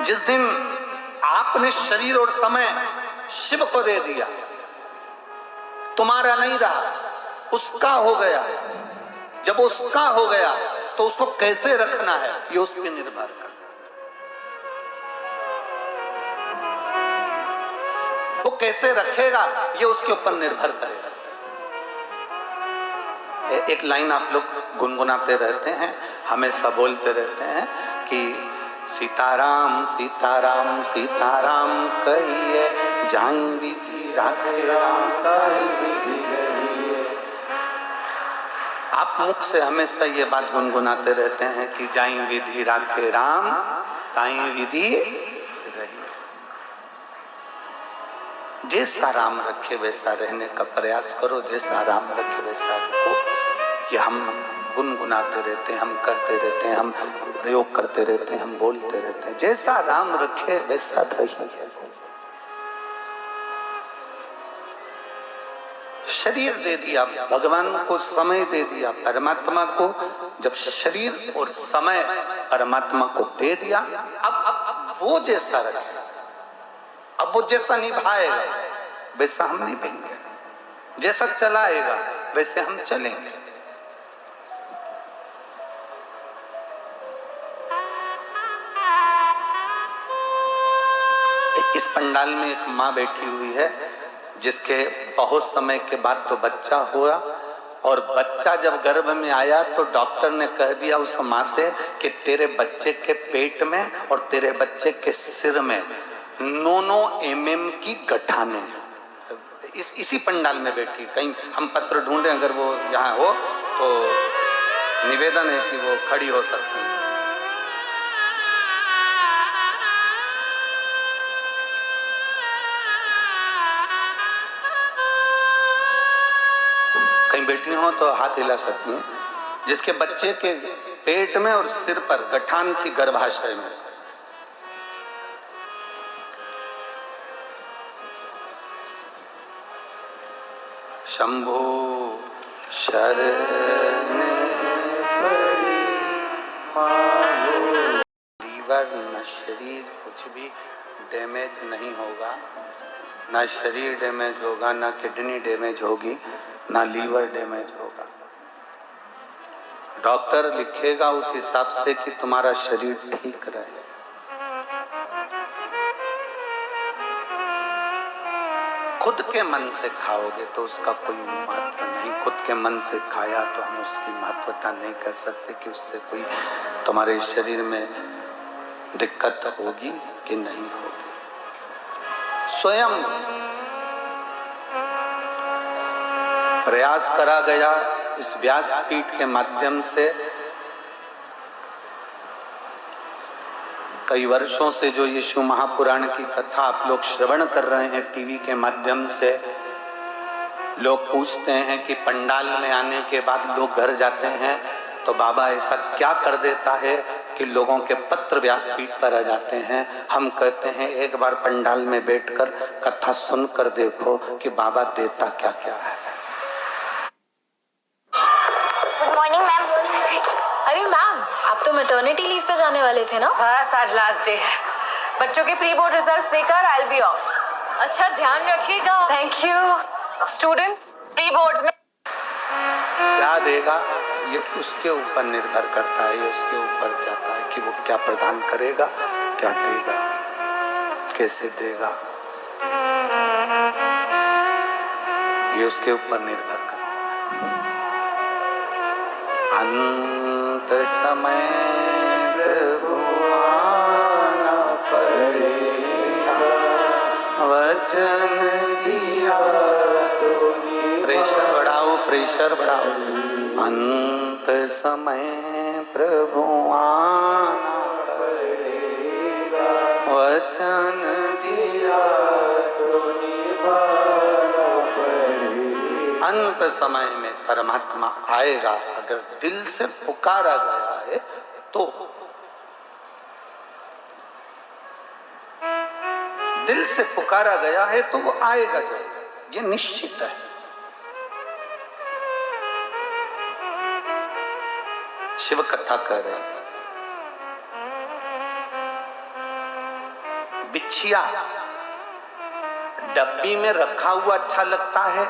जिस दिन आपने शरीर और समय शिव को दे दिया, तुम्हारा नहीं रहा, उसका हो गया। जब उसका हो गया तो उसको कैसे रखना है ये उस पर निर्भर करता है। वो कैसे रखेगा ये उसके ऊपर निर्भर करेगा। एक लाइन आप लोग गुनगुनाते रहते हैं, हमेशा बोलते रहते हैं कि सीताराम सीताराम सीताराम कहिए, जाई विधि राखे राम कहि विधि रहिए। आप मुख से हमेशा ये बात गुनगुनाते रहते हैं कि जाई विधि राखे राम ताई विधि रहिए। जैसा राम रखे वैसा रहने का प्रयास करो, जैसा राम रखे वैसा रखो। कि हम गुनगुनाते रहते हैं, हम कहते रहते हैं, हम प्रयोग करते रहते हैं, हम बोलते रहते हैं, जैसा राम रखे वैसा रहिए। शरीर दे दिया भगवान को, समय दे दिया परमात्मा को। जब शरीर और समय परमात्मा को दे दिया, अब वो जैसा रखे, अब वो जैसा निभाएगा वैसा हम निभाएंगे, जैसा चलाएगा वैसे हम चलेंगे। इस पंडाल में एक माँ बैठी हुई है जिसके बहुत समय के बाद तो बच्चा हुआ, और बच्चा जब गर्भ में आया तो डॉक्टर ने कह दिया उस माँ से कि तेरे बच्चे के पेट में और तेरे बच्चे के सिर में 9 mm की गठाने हैं। इसी पंडाल में बैठी, कहीं हम पत्र ढूंढे, अगर वो यहाँ हो तो निवेदन है कि वो खड़ी हो सकती है। कहीं बैठी हो तो हाथ हिला सकती हैं, जिसके बच्चे के पेट में और सिर पर गठान थी गर्भाशय में। शंभो शरण पड़ी मानो, लीवर न शरीर कुछ भी डैमेज नहीं होगा, ना शरीर डैमेज होगा, ना किडनी डैमेज होगी, ना लीवर डैमेज होगा। डॉक्टर लिखेगा उस हिसाब से कि तुम्हारा शरीर ठीक रहे। खुद के मन से खाओगे तो उसका कोई महत्व नहीं, खुद के मन से खाया तो हम उसकी महत्वता नहीं कह सकते कि उससे कोई तुम्हारे शरीर में दिक्कत होगी कि नहीं होगी। स्वयं प्रयास करा गया इस व्यासपीठ के माध्यम से। कई वर्षों से जो यीशु महापुराण की कथा आप लोग श्रवण कर रहे हैं टीवी के माध्यम से, लोग पूछते हैं कि पंडाल में आने के बाद लोग घर जाते हैं तो बाबा ऐसा क्या कर देता है कि लोगों के पत्र व्यासपीठ पर आ जाते हैं। हम कहते हैं एक बार पंडाल में बैठकर कथा सुनकर देखो कि बाबा देता क्या क्या है। Good morning ma'am. अरे मैम, आप तो मैटरनिटी लीव पे जाने वाले थे ना? बस आज लास्ट डे है। बच्चों के प्री बोर्ड रिजल्ट्स देकर आई विल बी ऑफ। अच्छा, ध्यान रखिएगा। Thank you. Students pre boards में क्या देगा ये उसके ऊपर निर्भर करता है, ये उसके ऊपर जाता है कि वो क्या प्रदान करेगा, क्या देगा, कैसे देगा, ये उसके ऊपर निर्भर करता है। अंत समय प्रभु आना पड़ेगा, वचन दिया तो प्रेशर बढ़ाओ, प्रेशर बढ़ाओ। अंत समय प्रभु आना पड़ेगा, वचन दिया तो निभाना पड़ेगा। अंत समय में परमात्मा आएगा, अगर दिल से पुकारा गया है तो। दिल से पुकारा गया है तो वो आएगा जरूर, ये निश्चित है। शिव कथा कर रहे हैं। बिछिया डब्बी में रखा हुआ अच्छा लगता है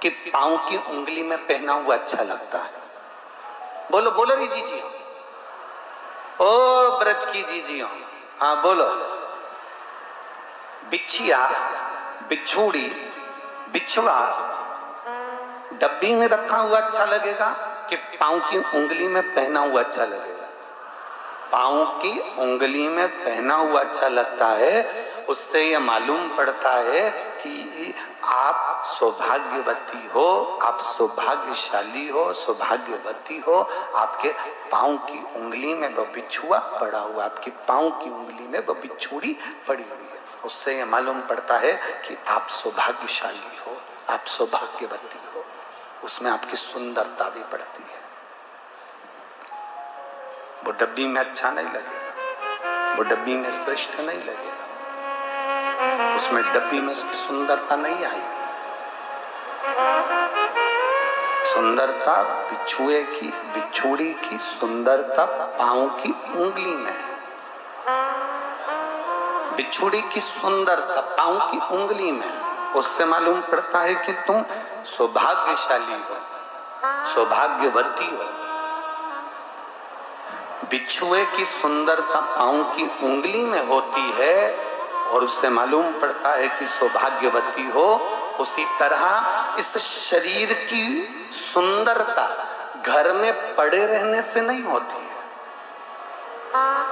कि पांव की उंगली में पहना हुआ अच्छा लगता है? बोलो बोलो री जी जी, ओ ब्रज की जी जी, हाँ बोलो। बिछिया बिछुड़ी बिछुआ डब्बी में रखा हुआ अच्छा लगेगा कि पांव की उंगली में पहना हुआ अच्छा लगेगा? पांव की उंगली में पहना हुआ अच्छा लगता है। उससे यह मालूम पड़ता है कि आप सौभाग्यवती हो, आप सौभाग्यशाली हो, सौभाग्यवती हो। आपके पांव की उंगली में वह बिछुआ पड़ा हुआ, आपकी पांव की उंगली में वह बिछुड़ी पड़ी हुई है। उससे यह मालूम पड़ता है कि आप सौभाग्यशाली हो, आप सौभाग्यवती हो। उसमें आपकी सुंदरता भी बढ़ती है। वो डब्बी में अच्छा नहीं लगेगा, वो डब्बी में श्रेष्ठ नहीं लगेगा, उसमें डब्बी में उसकी सुंदरता नहीं आएगी। सुंदरता बिछुए की, बिछुड़ी की सुंदरता पांव की उंगली में है। बिछुड़ी की सुंदरता पांव की उंगली में है। उससे मालूम पड़ता है कि तुम सौभाग्यशाली हो, सौभाग्यवती हो। बिछुए की सुंदरता पांव की उंगली में होती है और उससे मालूम पड़ता है कि सौभाग्यवती हो। उसी तरह इस शरीर की सुंदरता घर में पड़े रहने से नहीं होती है।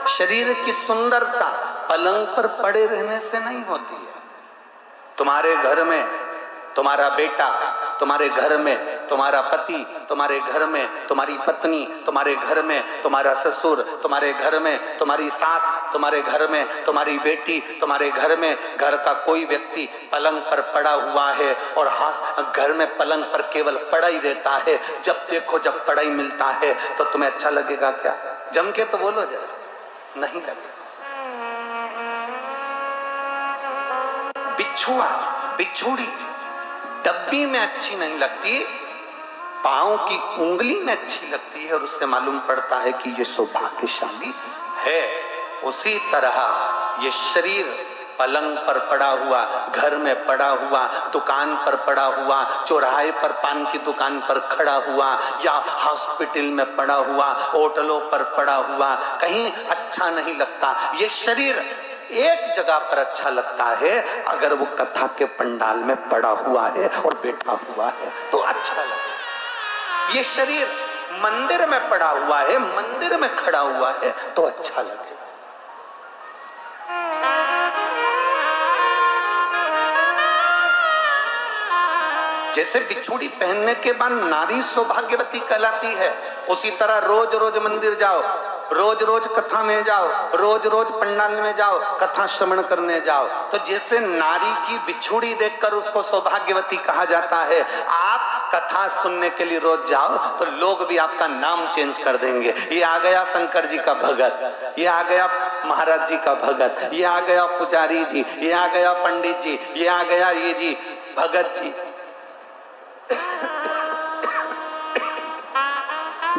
शरीर की सुंदरता पलंग पर पड़े रहने से नहीं होती है। तुम्हारे घर में तुम्हारा बेटा, तुम्हारे घर में तुम्हारा पति, तुम्हारे घर में तुम्हारी पत्नी, तुम्हारे घर में तुम्हारा ससुर, तुम्हारे घर में तुम्हारी सास, तुम्हारे घर में तुम्हारी बेटी, तुम्हारे घर में घर का कोई व्यक्ति पलंग पर पड़ा हुआ है और घर में पलंग पर केवल पड़ा ही रहता है। जब देखो जब पड़ा ही मिलता है तो तुम्हें अच्छा लगेगा क्या? जम के तो बोलो जरा, नहीं लगेगा। बिछुआ, बिछुड़ी डब्बी में अच्छी नहीं लगती, पांव की उंगली में अच्छी लगती है और उससे मालूम पड़ता है कि ये सौभाग्यशाली है। उसी तरह ये शरीर पलंग पर पड़ा हुआ, घर में पड़ा हुआ, दुकान पर पड़ा हुआ, चौराहे पर पान की दुकान पर खड़ा हुआ या हॉस्पिटल में पड़ा हुआ, होटलों पर पड़ा हुआ, कहीं अच्छा नहीं लगता। ये शरीर एक जगह पर अच्छा लगता है, अगर वो कथा के पंडाल में पड़ा हुआ है और बैठा हुआ है तो अच्छा लगता है। ये शरीर मंदिर में पड़ा हुआ है, मंदिर में खड़ा हुआ है तो अच्छा लगेगा। जैसे बिछुड़ी पहनने के बाद नारी सौभाग्यवती कहलाती है, उसी तरह रोज रोज मंदिर जाओ, रोज रोज कथा में जाओ, रोज रोज पंडाल में जाओ, कथा श्रवण करने जाओ, तो जैसे नारी की बिछुड़ी देखकर उसको सौभाग्यवती कहा जाता है। आप कथा सुनने के लिए रोज जाओ तो लोग भी आपका नाम चेंज कर देंगे। ये आ गया शंकर जी का भगत, ये आ गया महाराज जी का भगत, ये आ गया पुजारी जी, ये आ गया पंडित जी, ये आ गया ये जी भगत जी।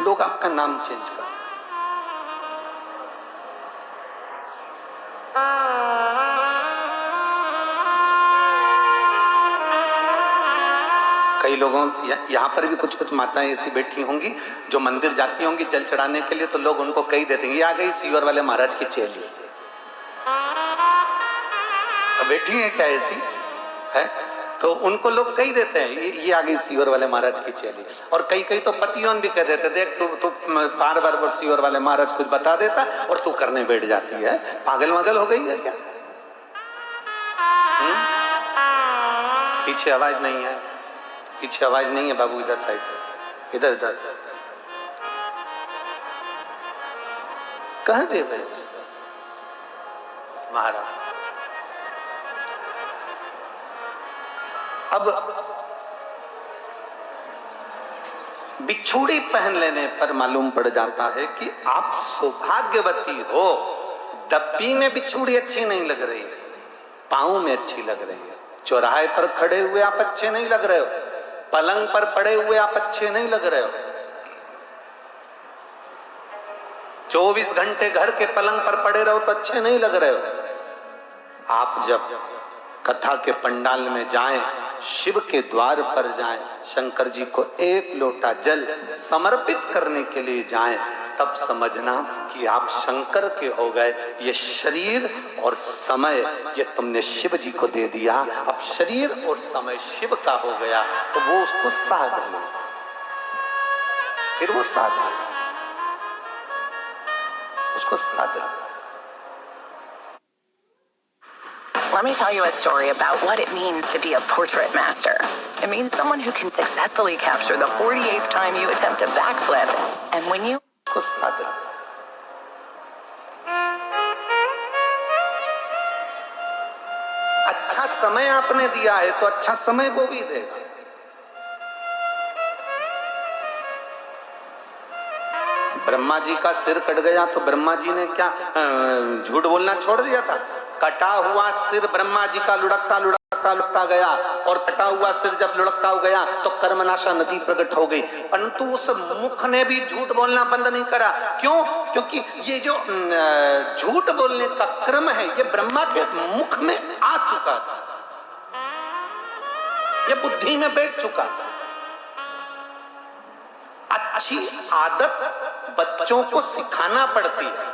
लोग आपका नाम चेंज कर। कई लोगों यहाँ पर भी कुछ कुछ माताएं ऐसी बैठी होंगी जो मंदिर जाती होंगी जल चढ़ाने के लिए, तो लोग उनको कही देते हैं ये आ गई सीवर वाले महाराज की चेली। बैठी है क्या ऐसी है? तो उनको लोग कही देते हैं ये आ गई सीवर वाले महाराज की चेली। और कई कई तो पतियों भी कह देते, देख तू बार बार सीवर वाले महाराज कुछ बता देता और तू करने बैठ जाती है। पागल मगल हो गई है क्या? पीछे आवाज नहीं है, पीछे आवाज नहीं है बाबू, इधर साइड, इधर इधर कह दे भाई महाराज। अब बिछुड़ी पहन लेने पर मालूम पड़ जाता है कि आप सौभाग्यवती हो। डब्बी में बिछुड़ी अच्छी नहीं लग रही है, पांव में अच्छी लग रही है। चौराहे पर खड़े हुए आप अच्छे नहीं लग रहे हो, पलंग पर पड़े हुए आप अच्छे नहीं लग रहे हो। 24 घंटे घर के पलंग पर पड़े रहो तो अच्छे नहीं लग रहे हो। आप जब कथा के पंडाल में जाएं, शिव के द्वार पर जाएं, शंकर जी को एक लोटा जल समर्पित करने के लिए जाएं, तब समझना कि आप शंकर के हो गए। ये शरीर और समय ये तुमने शिव जी को दे दिया, अब शरीर और समय शिव का हो गया, तो वो उसको साध लो, फिर वो साध लो, उसको साध लो। Let me tell you a story about what it means to be a portrait master. It means someone who can successfully capture the 48th time you attempt a backflip. And when you उसको साध लो। अच्छा समय आपने दिया है तो अच्छा समय वो भी देगा। ब्रह्मा जी का सिर कट गया तो ब्रह्मा जी ने क्या झूठ बोलना छोड़ दिया था? कटा हुआ सिर ब्रह्मा जी का लुढ़कता लुढ़कता लुढ़कता गया, और कटा हुआ सिर जब लुढ़कता गया तो कर्मनाशा नदी प्रकट हो गई, परंतु उस मुख ने भी झूठ बोलना बंद नहीं करा। क्यों? क्योंकि ये जो झूठ बोलने का क्रम है ये ब्रह्मा के मुख में आ चुका था, ये बुद्धि में बैठ चुका था। अच्छी आदत बच्चों को सिखाना पड़ती है,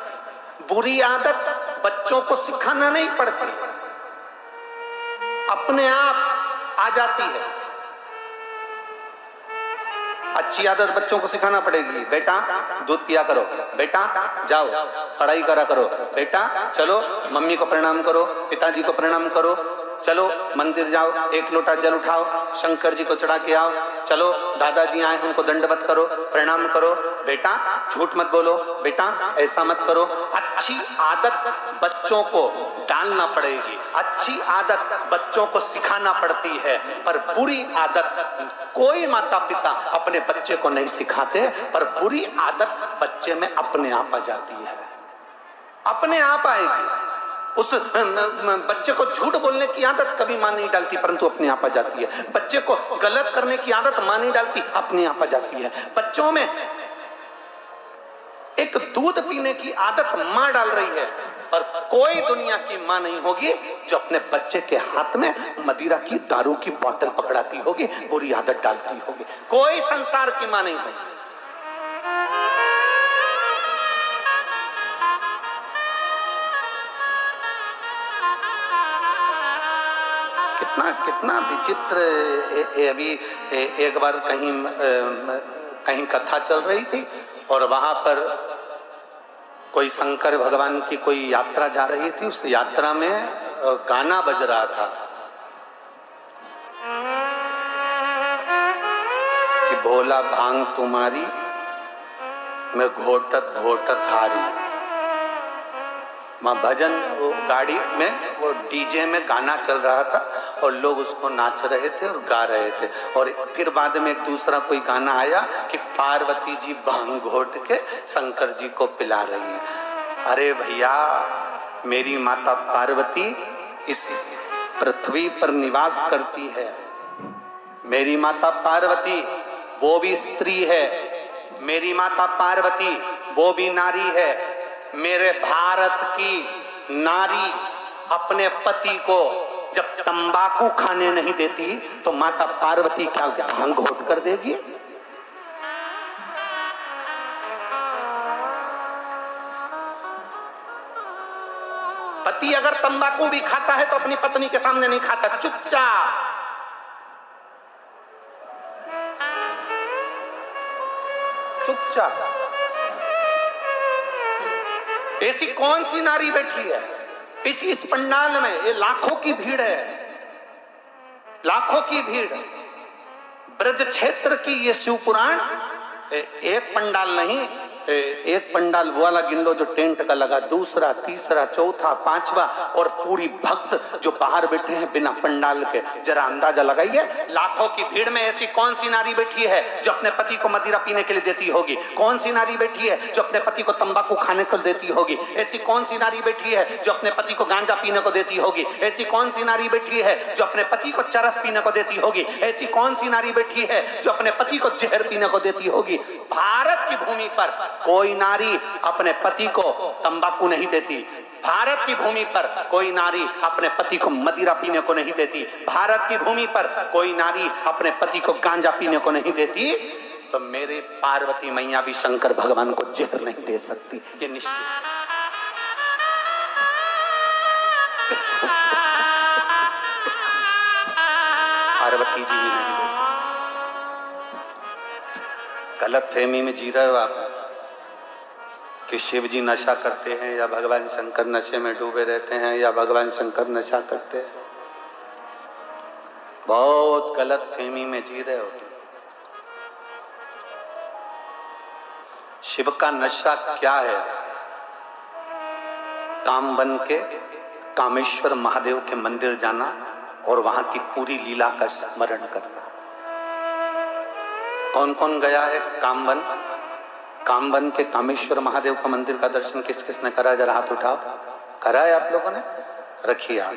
बुरी आदत बच्चों को सिखाना नहीं पड़ती, अपने आप आ जाती है। अच्छी आदत बच्चों को सिखाना पड़ेगी। बेटा दूध पिया करो, बेटा जाओ पढ़ाई करा करो, बेटा चलो मम्मी को प्रणाम करो, पिताजी को प्रणाम करो, चलो मंदिर जाओ, एक लोटा जल उठाओ, शंकर जी को चढ़ा के आओ, चलो दादाजी आए उनको दंडवत करो, प्रणाम करो, बेटा झूठ मत बोलो, बेटा ऐसा मत करो। अच्छी आदत बच्चों को डालना पड़ेगी, अच्छी आदत बच्चों को सिखाना पड़ती है, पर बुरी आदत कोई माता पिता अपने बच्चे को नहीं सिखाते, पर बुरी आदत बच्चे में अपने आप आ जाती है, अपने आप आएगी। उस बच्चे को झूठ बोलने की आदत कभी मां नहीं डालती, परंतु अपने आप आ जाती है। बच्चे को गलत करने की आदत मां नहीं डालती, अपने आप आ जाती है। बच्चों में एक दूध पीने की आदत मां डाल रही है, पर कोई दुनिया की मां नहीं होगी जो अपने बच्चे के हाथ में मदिरा की दारू की बोतल पकड़ाती होगी, बुरी आदत डालती होगी। कोई संसार की मां नहीं होगी। कितना विचित्र। अभी एक बार कहीं कथा चल रही थी और वहां पर कोई शंकर भगवान की कोई यात्रा जा रही थी, उस यात्रा में गाना बज रहा था कि भोला भांग तुम्हारी मैं घोटत घोटत हारी। मां भजन वो गाड़ी में वो डीजे में गाना चल रहा था और लोग उसको नाच रहे थे और गा रहे थे, और फिर बाद में एक दूसरा कोई गाना आया कि पार्वती जी भांग घोट के शंकर जी को पिला रही हैं। अरे भैया, मेरी माता पार्वती इस पृथ्वी पर निवास करती है, मेरी माता पार्वती वो भी स्त्री है, मेरी माता पार्वती वो भी नारी है। मेरे भारत की नारी अपने पति को जब तंबाकू खाने नहीं देती तो माता पार्वती क्या भांग घोट कर देगी? पति अगर तंबाकू भी खाता है तो अपनी पत्नी के सामने नहीं खाता, चुपचाप चुपचाप। ऐसी कौन सी नारी बैठी है इस पंडाल में? ये लाखों की भीड़ है, लाखों की भीड़। ब्रज क्षेत्र की ये शिव पुराण एक पंडाल नहीं, एक पंडाल वो वाला गिन लो जो टेंट का लगा, दूसरा, तीसरा, चौथा, पांचवा, और पूरी भक्त जो बाहर बैठे हैं बिना पंडाल के। जरा अंदाजा लगाइए, लाखों की भीड़ में ऐसी कौन सी नारी बैठी है जो अपने पति को मदिरा पीने के लिए देती होगी? कौन सी नारी बैठी है जो अपने पति को तंबाकू खाने को देती होगी? ऐसी कौन सी नारी बैठी है जो अपने पति को गांजा पीने को देती होगी? ऐसी कौन सी नारी बैठी है जो अपने पति को चरस पीने को देती होगी? ऐसी कौन सी नारी बैठी है जो अपने पति को जहर पीने को देती होगी? भारत की भूमि पर कोई नारी अपने पति को तंबाकू नहीं देती। भारत की भूमि पर कोई नारी अपने पति को मदिरा पीने को नहीं देती। भारत की भूमि पर कोई नारी अपने पति को गांजा पीने को नहीं देती। तो मेरे पार्वती मैया भी शंकर भगवान को जहर नहीं दे सकती, ये निश्चित। पार्वती जी भी नहीं दे सकती। गलत फहमी में जी रहे हो आप कि शिव जी नशा करते हैं या भगवान शंकर नशे में डूबे रहते हैं या भगवान शंकर नशा करते हैं। बहुत गलत फहमी में जी रहे हो। शिव का नशा क्या है? काम बन के कामेश्वर महादेव के मंदिर जाना और वहां की पूरी लीला का स्मरण करना। कौन कौन गया है कामवन? कामवन के कामेश्वर महादेव का मंदिर का दर्शन किस किसने करा? जरा हाथ उठाओ। करा है आप लोगों ने? रखिए हाथ।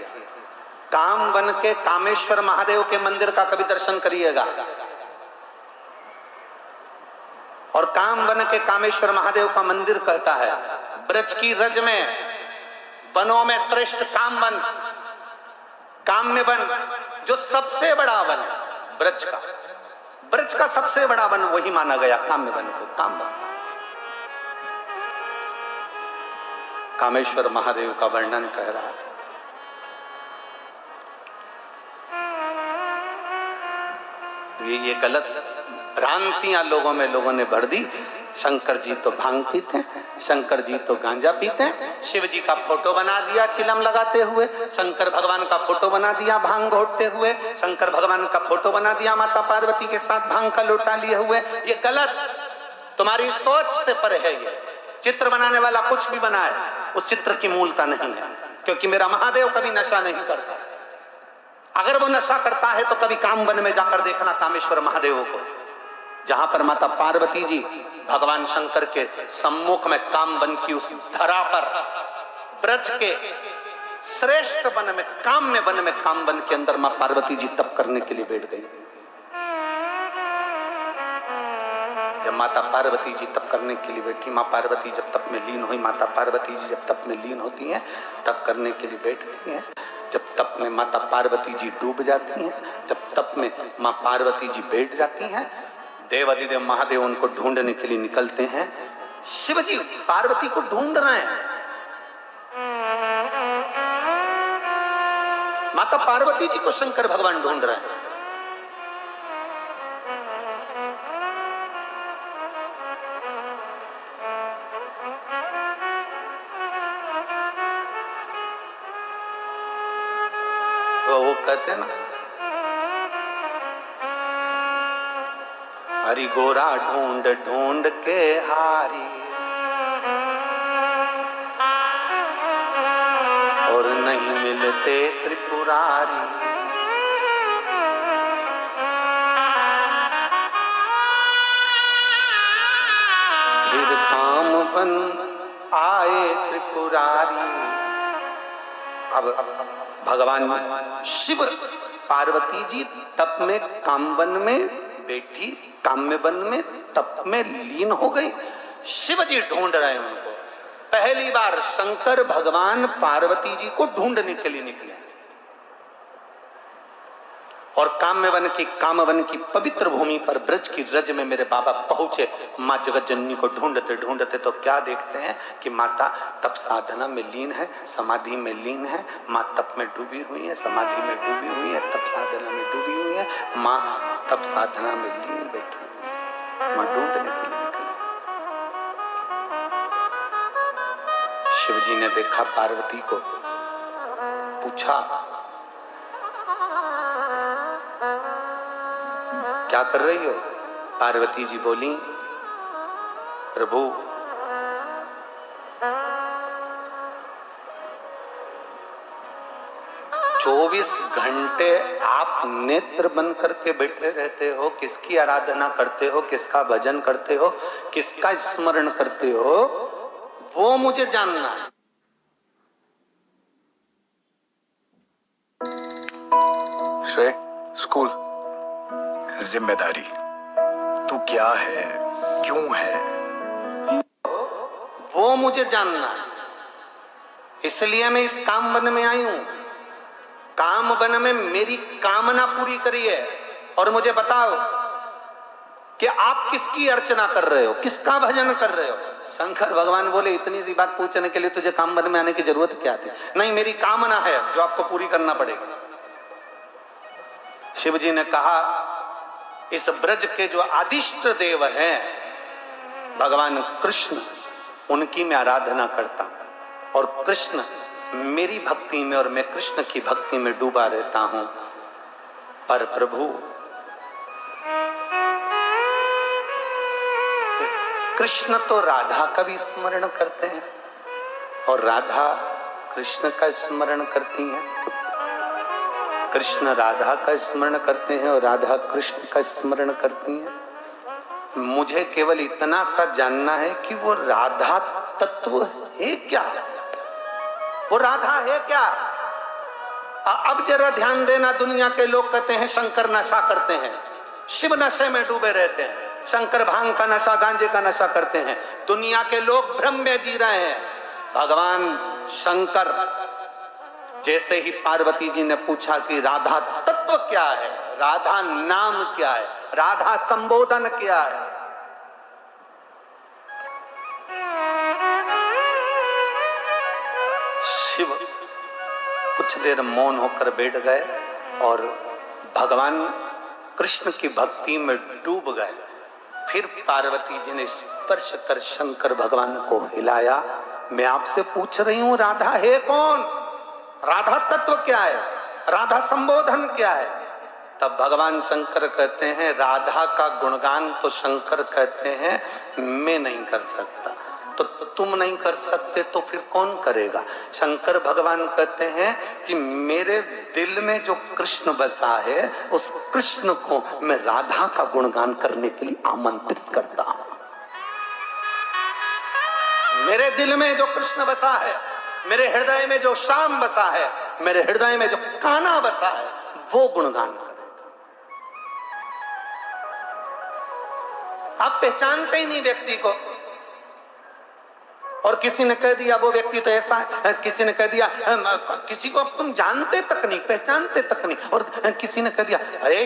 कामवन के कामेश्वर महादेव के मंदिर का कभी दर्शन करिएगा। और कामवन के कामेश्वर महादेव का मंदिर कहता है ब्रज की रज में वनों में श्रेष्ठ कामवन, काम्य वन, जो सबसे बड़ा वन ब्रज का सबसे बड़ा वन वही माना गया काम्य वन को, कामवन। कामेश्वर महादेव का वर्णन कह रहा है। ये गलत भ्रांतियां लोगों ने भर दी। शंकर जी तो भांग पीते हैं, शंकर जी तो गांजा पीते हैं। शिव जी का फोटो बना दिया चिलम लगाते हुए, शंकर भगवान का फोटो बना दिया भांग घोटते हुए, शंकर भगवान का फोटो बना दिया माता पार्वती के साथ भांग का लोटा लिए हुए। ये गलत, तुम्हारी सोच से परे है। ये चित्र बनाने वाला कुछ भी बनाए, उस चित्र की मूलता नहीं है। क्योंकि मेरा महादेव कभी नशा नहीं करता। अगर वो नशा करता है तो कभी कामवन में जाकर देखना कामेश्वर महादेव को, जहां पर माता पार्वती जी भगवान शंकर के सम्मुख में कामवन की उस धरा पर ब्रज के श्रेष्ठ वन में, काम्य वन में, कामवन के अंदर मां पार्वती जी तप करने के लिए बैठ गई। जब माता पार्वती जी तप करने के लिए बैठी, मां पार्वती जब तप में लीन हुई, माता पार्वती जी जब तप में लीन होती हैं, तप करने के लिए बैठती हैं। जब तप में माता पार्वती जी डूब जाती हैं, जब तप में मां पार्वती जी बैठ जाती हैं, देवाधिदेव महादेव उनको ढूंढने के लिए निकलते हैं। शिव जी पार्वती को ढूंढ रहे हैं। माता पार्वती जी को शंकर भगवान ढूंढ रहे हैं। तो वो कहते हैं ना, हरि गोरा ढूंढ ढूंढ के हारी और नहीं मिलते त्रिपुरारी। फिर कामवन आए त्रिपुरारी। अब भगवान शिव पार्वती जी तप में कामवन में बैठी, काम्य वन में तप में लीन हो गई। शिव जी ढूंढ रहे हैं उनको। पहली बार शंकर भगवान पार्वती जी को ढूंढने के लिए निकले और कामवन की पवित्र भूमि पर ब्रज की रज में मेरे बाबा पहुंचे। मां जगत जननी को ढूंढते ढूंढते तो क्या देखते हैं कि माता तप साधना में लीन है, समाधि में लीन है। मां तप में डूबी हुई है, समाधि में डूबी हुई है, तप साधना में डूबी हुई है। मां तप साधना में लीन बैठी, मां ढूंढने के लिए निकली। शिव जी ने देखा पार्वती को, पूछा क्या कर रही हो? पार्वती जी बोली, प्रभु चौबीस घंटे आप नेत्र बंद करके बैठे रहते हो, किसकी आराधना करते हो, किसका भजन करते हो, किसका स्मरण करते हो, वो मुझे जानना है। श्रेय, स्कूल, जिम्मेदारी, तू क्या है, क्यों है, मुझे जानना है, इसलिए मैं इस काम वन में आई हूं। काम वन में मेरी कामना पूरी करी है और मुझे बताओ कि आप किसकी अर्चना कर रहे हो, किसका भजन कर रहे हो। शंकर भगवान बोले इतनी सी बात पूछने के लिए तुझे काम वन में आने की जरूरत क्या थी? नहीं, मेरी कामना है जो आपको पूरी करना पड़ेगी। शिव जी ने कहा इस ब्रज के जो आदिष्ट देव हैं भगवान कृष्ण, उनकी मैं आराधना करता हूं और कृष्ण मेरी भक्ति में और मैं कृष्ण की भक्ति में डूबा रहता हूं। पर प्रभु, कृष्ण तो राधा का भी स्मरण करते हैं और राधा कृष्ण का स्मरण करती हैं। कृष्ण राधा का स्मरण करते हैं और राधा कृष्ण का स्मरण करती हैं। मुझे केवल इतना सा जानना है कि वो राधा तत्व है क्या? वो राधा है क्या? अब जरा ध्यान देना, दुनिया के लोग कहते हैं शंकर नशा करते हैं, शिव नशे में डूबे रहते हैं, शंकर भांग का नशा, गांजे का नशा करते हैं। दुनिया के लोग भ्रम में जी रहे हैं। भगवान शंकर जैसे ही पार्वती जी ने पूछा कि राधा तत्व क्या है, राधा नाम क्या है, राधा संबोधन क्या है, शिव कुछ देर मौन होकर बैठ गए और भगवान कृष्ण की भक्ति में डूब गए। फिर पार्वती जी ने स्पर्श कर शंकर भगवान को हिलाया। मैं आपसे पूछ रही हूं राधा है कौन, राधा तत्व क्या है, राधा संबोधन क्या है? तब भगवान शंकर कहते हैं राधा का गुणगान तो शंकर कहते हैं मैं नहीं कर सकता। तो तुम नहीं कर सकते तो फिर कौन करेगा? शंकर भगवान कहते हैं कि मेरे दिल में जो कृष्ण बसा है उस कृष्ण को मैं राधा का गुणगान करने के लिए आमंत्रित करता हूं। मेरे दिल में जो कृष्ण बसा है, मेरे हृदय में जो श्याम बसा है, मेरे हृदय में जो कान्हा बसा है, वो गुणगान करेगा। आप पहचानते ही नहीं व्यक्ति को, और किसी ने कह दिया वो व्यक्ति तो ऐसा है, किसी ने कह दिया किसी को तुम जानते तक नहीं, पहचानते तक नहीं, और किसी ने कह दिया अरे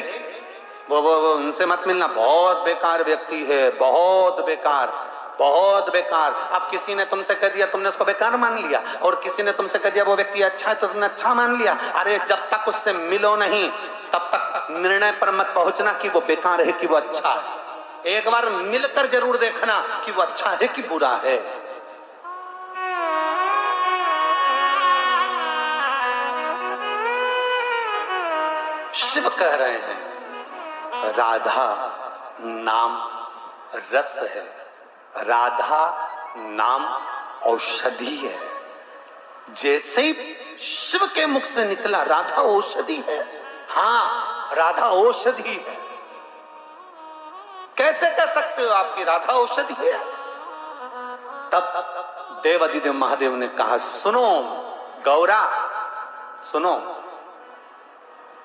वो उनसे मत मिलना, बहुत बेकार व्यक्ति है, बहुत बेकार, बहुत बेकार। अब किसी ने तुमसे कह दिया, तुमने उसको बेकार मान लिया, और किसी ने तुमसे कह दिया वो व्यक्ति अच्छा है तो तुमने अच्छा मान लिया। अरे जब तक उससे मिलो नहीं तब तक निर्णय पर मत पहुंचना कि वो बेकार है कि वो अच्छा है। एक बार मिलकर जरूर देखना कि वो अच्छा है कि बुरा है। शिव कह रहे हैं राधा नाम रस है, राधा नाम औषधि है। जैसे ही शिव के मुख से निकला राधा औषधि है, हाँ राधा औषधि है। कैसे कह सकते हो आपकी राधा औषधि है? तब देवादिदेव महादेव ने कहा सुनो गौरा, सुनो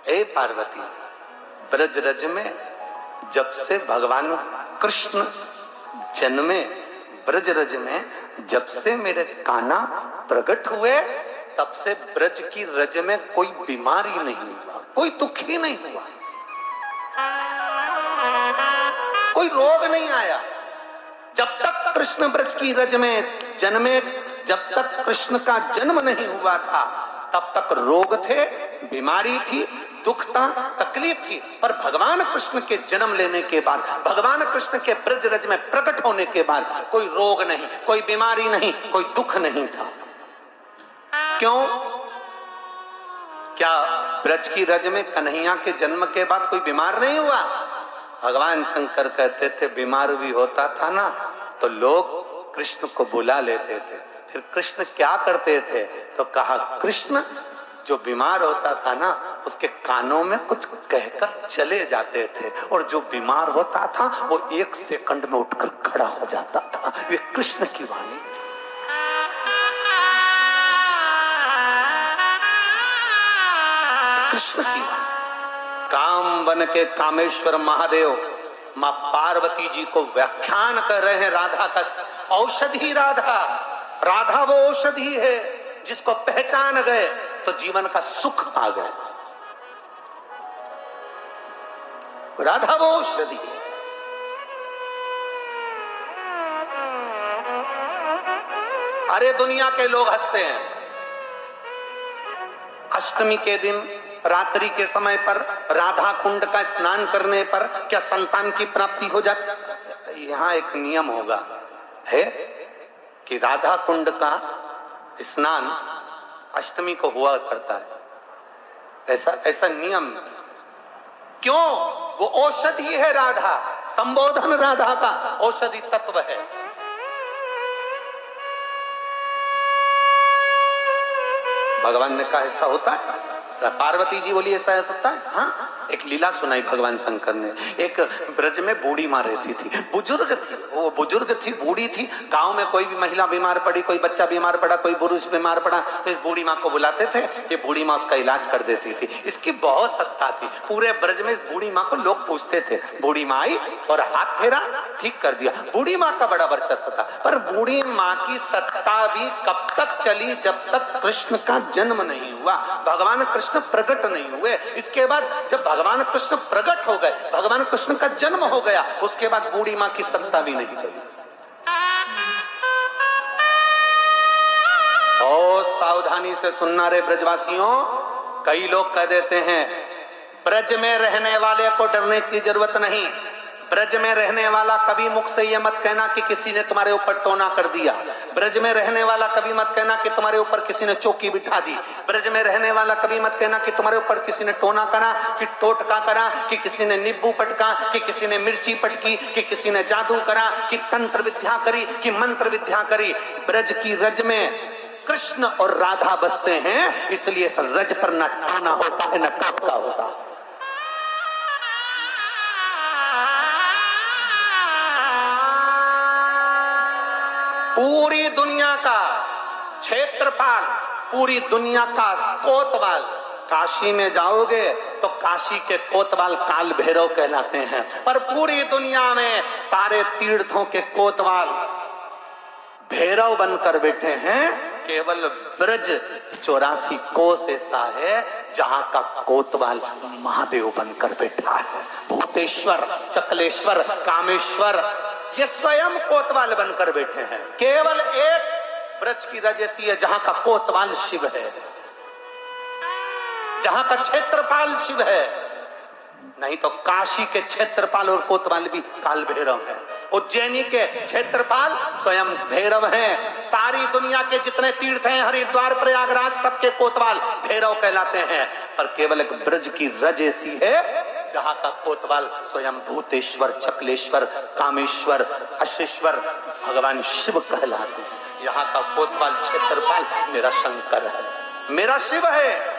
ए पार्वती, ब्रज रज में जब से भगवान कृष्ण जन्मे, ब्रज रज में जब से मेरे कान्हा प्रकट हुए तब से ब्रज की रज में कोई बीमारी नहीं हुआ, कोई दुख ही नहीं हुआ, कोई रोग नहीं आया। जब तक कृष्ण ब्रज की रज में जन्मे, जब तक कृष्ण का जन्म नहीं हुआ था तब तक रोग थे, बीमारी थी, दुख था, तकलीफ थी। पर भगवान कृष्ण के जन्म लेने के बाद, भगवान कृष्ण के ब्रज रज में प्रकट होने के बाद कोई रोग नहीं, कोई बीमारी नहीं, कोई दुख नहीं था। क्यों? क्या ब्रज की रज में कन्हैया के जन्म के बाद कोई बीमार नहीं हुआ? भगवान शंकर कहते थे बीमार भी होता था ना तो लोग कृष्ण को बुला लेते थे। फिर कृष्ण क्या करते थे? तो कहा कृष्ण जो बीमार होता था ना उसके कानों में कुछ कहकर चले जाते थे, और जो बीमार होता था वो 1 सेकंड में उठकर खड़ा हो जाता था। ये कृष्ण की वाणी थी। कृष्ण की वाणी। काम बन के कामेश्वर महादेव मां पार्वती जी को व्याख्यान कर रहे हैं राधा का। औषधि राधा, राधा वो औषधि है जिसको पहचान गए तो जीवन का सुख पा गए। राधा वो औषधि है। अरे दुनिया के लोग हंसते हैं, अष्टमी के दिन रात्रि के समय पर राधा कुंड का स्नान करने पर क्या संतान की प्राप्ति हो जाती? यहां एक नियम होगा है कि राधा कुंड का स्नान अष्टमी को हुआ करता है। ऐसा नियम क्यों? वो औषधि है राधा, संबोधन राधा का औषधि तत्व है। भगवान ने कहा ऐसा होता है? पार्वती जी बोली ऐसा होता है? हाँ, एक लीला सुनाई भगवान शंकर ने। एक ब्रज में बूढ़ी माँ रहती थी, बुजुर्ग थी, वो बुजुर्ग थी, बूढ़ी थी। गांव में कोई भी महिला बीमार पड़ी, कोई बच्चा बीमार पड़ा, कोई पुरुष बीमार पड़ा तो इस बूढ़ी माँ को बुलाते थे, ये बूढ़ी माँ उसका इलाज कर देती थी। इसकी बहुत सत्ता थी, पूरे ब्रज में इस बूढ़ी माँ को लोग पूछते थे। बूढ़ी माँ आई और हाथ फेरा, ठीक कर दिया। बूढ़ी माँ का बड़ा वर्चस्व था, पर बूढ़ी माँ की सत्ता भी कब तक चली? जब तक कृष्ण का जन्म नहीं हुआ, भगवान कृष्ण प्रकट नहीं हुए। इसके बाद जब भगवान कृष्ण प्रकट हो गए, भगवान कृष्ण का जन्म हो गया, उसके बाद बूढ़ी माँ की सत्ता भी नहीं चली। और सावधानी से सुनना रे ब्रजवासियों, कई लोग कह देते हैं ब्रज में रहने वाले को डरने की जरूरत नहीं। ब्रज में रहने वाला कभी मुख से ये मत कहना कि किसी ने तुम्हारे ऊपर टोना कर दिया। ब्रज में रहने वाला कभी मत कहना कि तुम्हारे ऊपर किसी ने चौकी बिठा दी। ब्रज में रहने वाला कभी मत कहना कि तुम्हारे ऊपर किसी ने टोना करा, कि टोटका करा, कि किसी ने नींबू पटका, कि किसी ने मिर्ची पटकी, कि किसी ने जादू करा, कि तंत्र विद्या करी, कि मंत्र विद्या करी। ब्रज की रज में कृष्ण और राधा बसते हैं, इसलिए इस रज पर न टोना होता है न टोटका होता है। पूरी दुनिया का क्षेत्रपाल, पूरी दुनिया का कोतवाल, काशी में जाओगे तो काशी के कोतवाल काल भैरव कहलाते हैं, पर पूरी दुनिया में सारे तीर्थों के कोतवाल भैरव बनकर बैठे हैं। केवल ब्रज 84 कोस ऐसा है जहां का कोतवाल महादेव बनकर बैठा है। भूतेश्वर, चकलेश्वर, कामेश्वर ये स्वयं कोतवाल बनकर बैठे हैं। केवल एक ब्रज की रज ऐसी है जहां का कोतवाल शिव है, जहां का क्षेत्रपाल शिव है। नहीं तो काशी के क्षेत्रपाल और कोतवाल भी काल भैरव है। उज्जैनी के क्षेत्रपाल स्वयं भैरव हैं। सारी दुनिया के जितने तीर्थ हैं, हरिद्वार, प्रयागराज, सबके कोतवाल भैरव कहलाते हैं। पर केवल एक ब्रज की रज ऐसी है जहां का कोतवाल स्वयं भूतेश्वर, चकलेश्वर, कामेश्वर, अशेश्वर भगवान शिव कहलाते हैं। यहाँ का कोतवाल क्षेत्रपाल मेरा शंकर है, मेरा शिव है।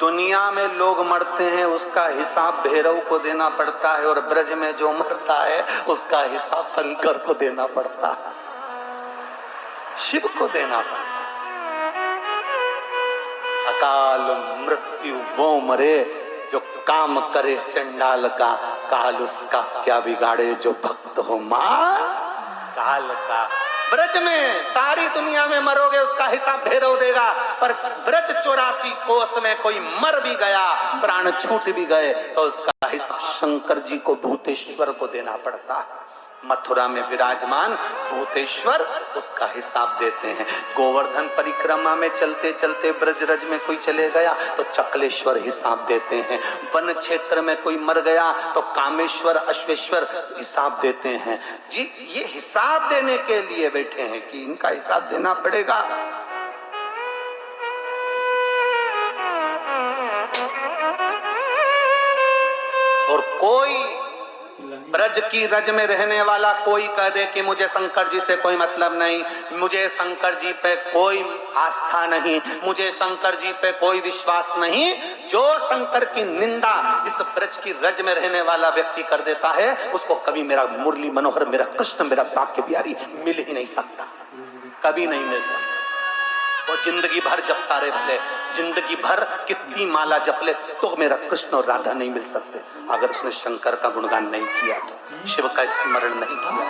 दुनिया में लोग मरते हैं उसका हिसाब भैरव को देना पड़ता है, और ब्रज में जो मरता है उसका हिसाब शंकर को देना पड़ता है, शिव को देना पड़ता है। अकाल मृत्यु वो मरे जो काम करे चंडाल का, काल उसका क्या बिगाड़े जो भक्त हो मां काल का। ब्रज में सारी दुनिया में मरोगे उसका हिसाब भैरव देगा, पर ब्रज 84 कोस में कोई मर भी गया, प्राण छूट भी गए तो उसका हिसाब शंकर जी को, भूतेश्वर को देना पड़ता है। मथुरा में विराजमान भूतेश्वर उसका हिसाब देते हैं। गोवर्धन परिक्रमा में चलते चलते ब्रजरज में कोई चले गया तो चकलेश्वर हिसाब देते हैं। वन क्षेत्र में कोई मर गया तो कामेश्वर, अश्वेश्वर हिसाब देते हैं। जी ये हिसाब देने के लिए बैठे हैं कि इनका हिसाब देना पड़ेगा। और कोई ब्रज की रज में रहने वाला कोई कह दे कि मुझे शंकर जी से कोई मतलब नहीं, मुझे शंकर जी पे कोई आस्था नहीं, मुझे शंकर जी पे कोई विश्वास नहीं, जो शंकर की निंदा इस ब्रज की रज में रहने वाला व्यक्ति कर देता है उसको कभी मेरा मुरली मनोहर, मेरा कृष्ण, मेरा बाके बिहारी मिल ही नहीं सकता, कभी नहीं मिल सकता। वो जिंदगी भर जपता रहे, भले जिंदगी भर कितनी माला जप ले तो मेरा कृष्ण और राधा नहीं मिल सकते अगर उसने शंकर का गुणगान नहीं किया तो, शिव का स्मरण नहीं किया।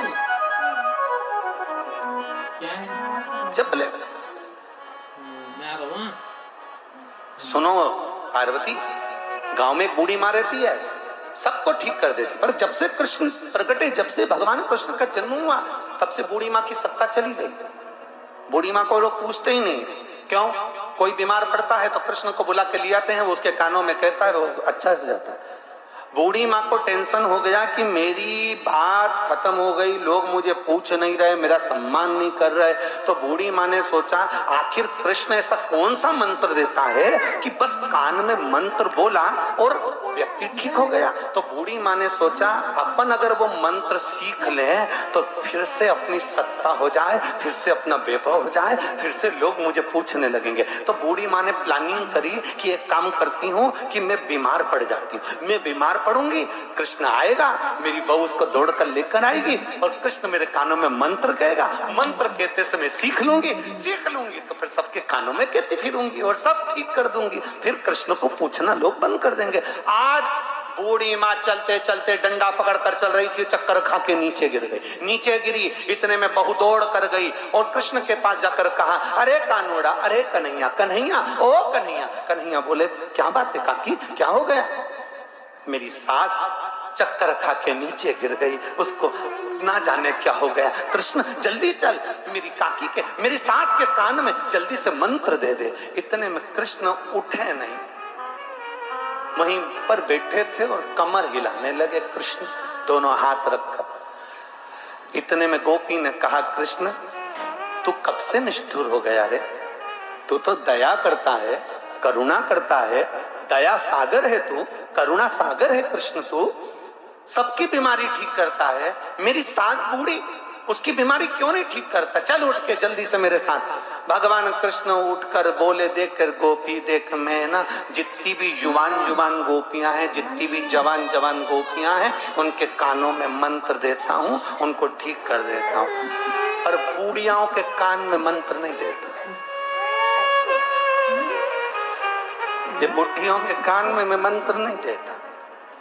क्या है? जप ले। मैं आ रहा हूँ। सुनो पार्वती, गांव में एक बूढ़ी माँ रहती है, सबको ठीक कर देती, पर जब से कृष्ण प्रकटे, जब से भगवान कृष्ण का जन्म हुआ, तब से बूढ़ी माँ की सत्ता चली गई। बूढ़ी माँ को लोग पूछते ही नहीं। क्यों? कोई बीमार पड़ता है तो कृष्ण को बुला के ले आते हैं, वो उसके कानों में कहता है, वो अच्छा हो जाता है। बूढ़ी माँ को टेंशन हो गया कि मेरी बात खत्म हो गई, लोग मुझे पूछ नहीं रहे, मेरा सम्मान नहीं कर रहे। तो बूढ़ी माँ ने सोचा आखिर कृष्ण ऐसा कौन सा मंत्र देता है कि बस कान में मंत्र बोला और व्यक्ति ठीक हो गया। तो बूढ़ी माँ ने सोचा अपन अगर वो मंत्र सीख लें तो फिर से अपनी सत्ता हो जाए, फिर से अपना वैभव हो जाए, फिर से लोग मुझे पूछने लगेंगे। तो बूढ़ी माँ ने प्लानिंग करी कि एक काम करती हूँ कि मैं बीमार पड़ जाती हूँ, मैं बीमार पड़ूंगी, कृष्ण आएगा, मेरी बहू उसको दौड़कर लेकर आएगी और कृष्ण मेरे कानों में मंत्र कहेगा, मंत्र कहते समय सीख लूंगी तो फिर सबके कानों में कहती फिरूंगी और सब ठीक कर दूंगी, फिर कृष्ण को पूछना लोग बंद कर देंगे। आज बूढ़ी माँ चलते चलते डंडा पकड़कर चल रही थी, चक्कर खा के नीचे गिर गई। नीचे गिरी, इतने में बहू दौड़ कर गई और कृष्ण के पास जाकर कहा, अरे कानोड़ा, अरे कन्हैया, कन्हैया, ओ कन्हैया। कन्हैया बोले, क्या बात है काकी, क्या हो गया? मेरी सास चक्कर खा के नीचे गिर गई, उसको ना जाने क्या हो गया। कृष्ण जल्दी चल, मेरी काकी के, मेरी सास के कान में जल्दी से मंत्र दे दे। इतने में कृष्ण उठे नहीं, वहीं पर बैठे थे और कमर हिलाने लगे कृष्ण, दोनों हाथ रखकर। इतने में गोपी ने कहा, कृष्ण तू कब से निष्ठुर हो गया रे? तू तो दया करता है, करुणा करता है, दया सागर है तू, करुणा सागर है कृष्ण तू, सबकी बीमारी ठीक करता है। मेरी सास बूढ़ी, उसकी बीमारी क्यों नहीं ठीक करता? चल उठ के जल्दी से मेरे साथ। भगवान कृष्ण उठकर बोले, देख कर गोपी देख, मैं ना जितनी भी जुबान गोपियां हैं, जितनी भी जवान गोपियां हैं, उनके कानों में मंत्र देता हूँ, उनको ठीक कर देता हूँ, पर बूढ़ियाओं के कान में मंत्र नहीं देता। ये बुढ़ियों के कान में मैं मंत्र नहीं देता,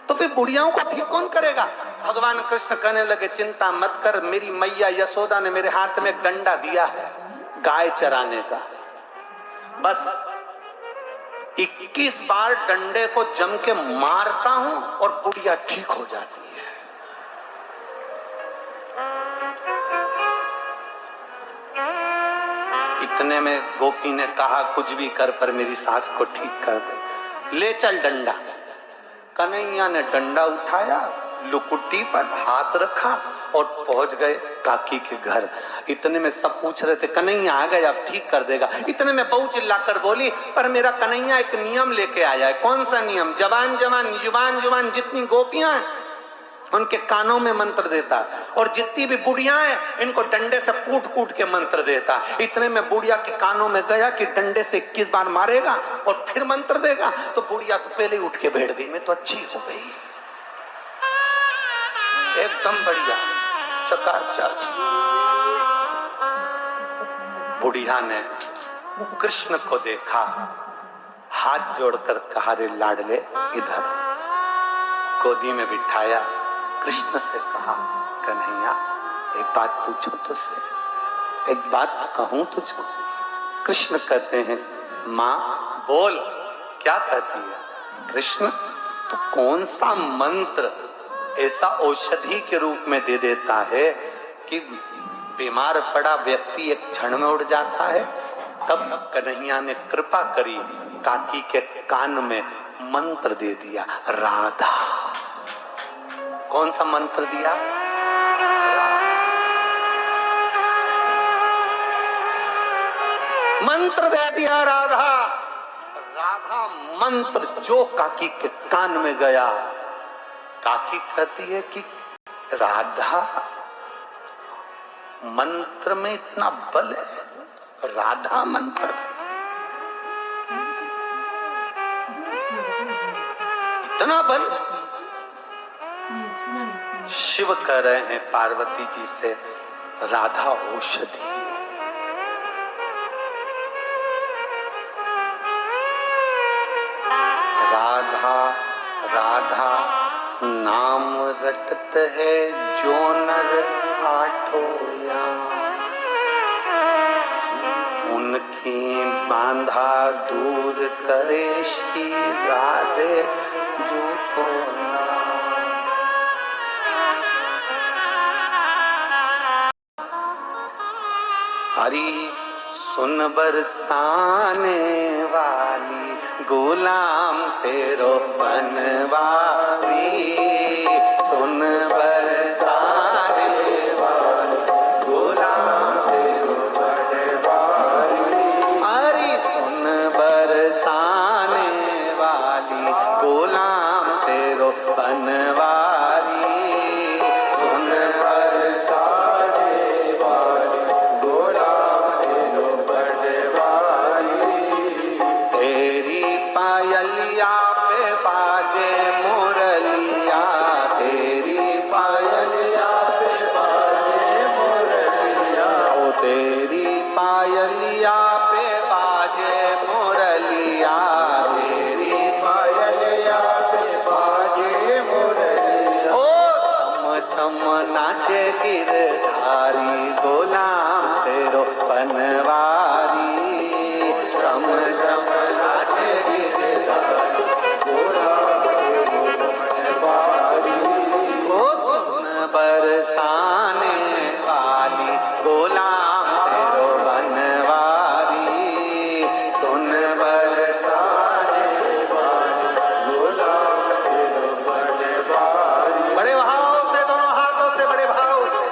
तो फिर बुढ़ियाओं को ठीक कौन करेगा? भगवान कृष्ण कहने लगे, चिंता मत कर, मेरी मैया यशोदा ने मेरे हाथ में डंडा दिया है गाय चराने का, बस 21 बार डंडे को जम के मारता हूं और बुढ़िया ठीक हो जाती है। इतने में गोपी ने कहा, कुछ भी कर पर मेरी सास को ठीक कर दे, ले चल डंडा। कन्हैया ने डंडा उठाया, लुकुटी पर हाथ रखा और पहुंच गए काकी के घर। इतने में सब पूछ रहे थे, कन्हैया आ गया, अब ठीक कर देगा। इतने में बहू चिल्लाकर बोली, पर मेरा कन्हैया एक नियम लेके आया है। कौन सा नियम? जवान जितनी गोपियां हैं उनके कानों में मंत्र देता, और जितनी भी बुढ़ियां हैं इनको डंडे से कूट के मंत्र देता। इतने में बुढ़िया के कानों में गया कि डंडे से 21 बार मारेगा और फिर मंत्र देगा, तो बुढ़िया तो पहले ही उठ के बैठ गई, मैं तो अच्छी हो गई, एकदम बढ़िया, चकाचक। बुढ़िया ने कृष्ण को देखा, हाथ जोड़कर कहा, रे लाडले इधर, गोदी में बिठाया, कृष्ण से कहा, कन्हैया एक बात पूछूं तुझसे, एक बात कहूं तुझको? कृष्ण कहते हैं, माँ बोल, क्या कहती है? कृष्ण तो कौन सा मंत्र ऐसा औषधि के रूप में दे देता है कि बीमार पड़ा व्यक्ति एक क्षण में उड़ जाता है? तब कन्हैया ने कृपा करी, काकी के कान में मंत्र दे दिया, राधा। कौन सा मंत्र दिया? मंत्र दे दिया, राधा। राधा मंत्र जो काकी के कान में गया, काकी कहती है कि राधा मंत्र में इतना बल है, राधा मंत्र इतना बल। शिव कह रहे हैं पार्वती जी से, राधा औषधि है। राधा राधा नाम रटत है जो नर आठो याम, की बांधा दूर करे श्री राधे जो को हरी सुन बरसाने वाली गुलाम तेरो बनवारी सुन बरसाने वाली गुलाम तेरो बनवारी हरी सुन बरसाने वाली गुलाम तेरो बनवारी सुन बरसाने वाली गुलाम तेरो बनवारी तेरी पायलिया पे बाजे मुरलिया तेरी पायलिया पे बाजे मुरलिया ओ तेरी पायलिया पे बाजे मुरलिया तेरी पायलिया पे बाजे मुरलिया ओ छम छम नाचे गिरधारी गुलाम तेरो बनवारी छम छम नाचे गिरधारी गुलाम तेरो बनवारी ओ सुन बरसाने वाली गुलाम तेरो बनवारी सुन बरसाने वाली गुलाम तेरो बनवारी बड़े भाव से दोनों हाथों से बड़े भाव से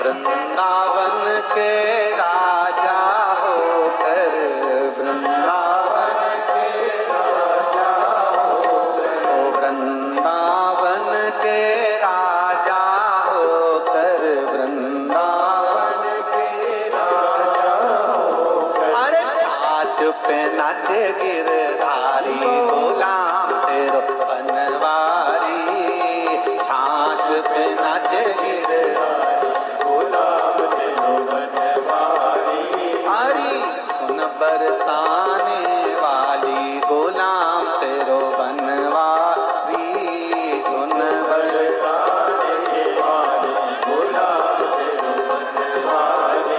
वृंदावन के राजा होकर वृंदावन के राजा होकर ओ वृंदावन के राजा होकर वृंदावन के राजा होकर अरे छाछ पे नाचे गिरधारी गुलाम तेरो बनवारी छाछ पे नाचे गिरधारी हरी सुन बरसाने वाली गुलाम तेरो बनवारी सुन बरसाने वाली गुलाम तेरो बनवारी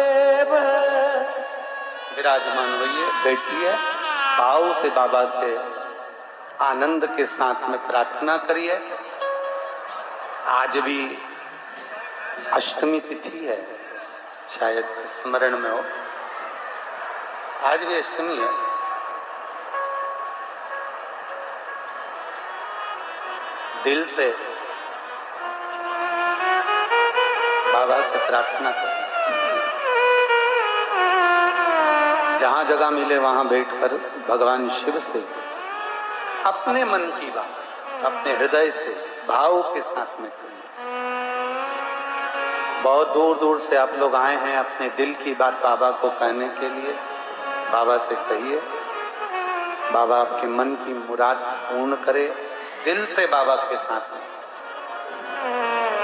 बैठिए, भाव से बाबा से आनंद के साथ में प्रार्थना करिए। आज भी अष्टमी तिथि है, शायद स्मरण में हो, आज भी अष्टमी है। दिल से बाबा से प्रार्थना करें। जहां जगह मिले वहां बैठकर भगवान शिव से अपने मन की बात, अपने हृदय से भाव के साथ में करें। बहुत दूर दूर से आप लोग आए हैं अपने दिल की बात बाबा को कहने के लिए। बाबा से कहिए, बाबा आपके मन की मुराद पूर्ण करे। दिल से बाबा के साथ में,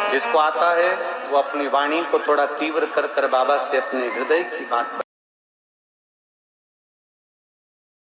जिसको आता है वो अपनी वाणी को थोड़ा तीव्र कर बाबा से अपने हृदय की बात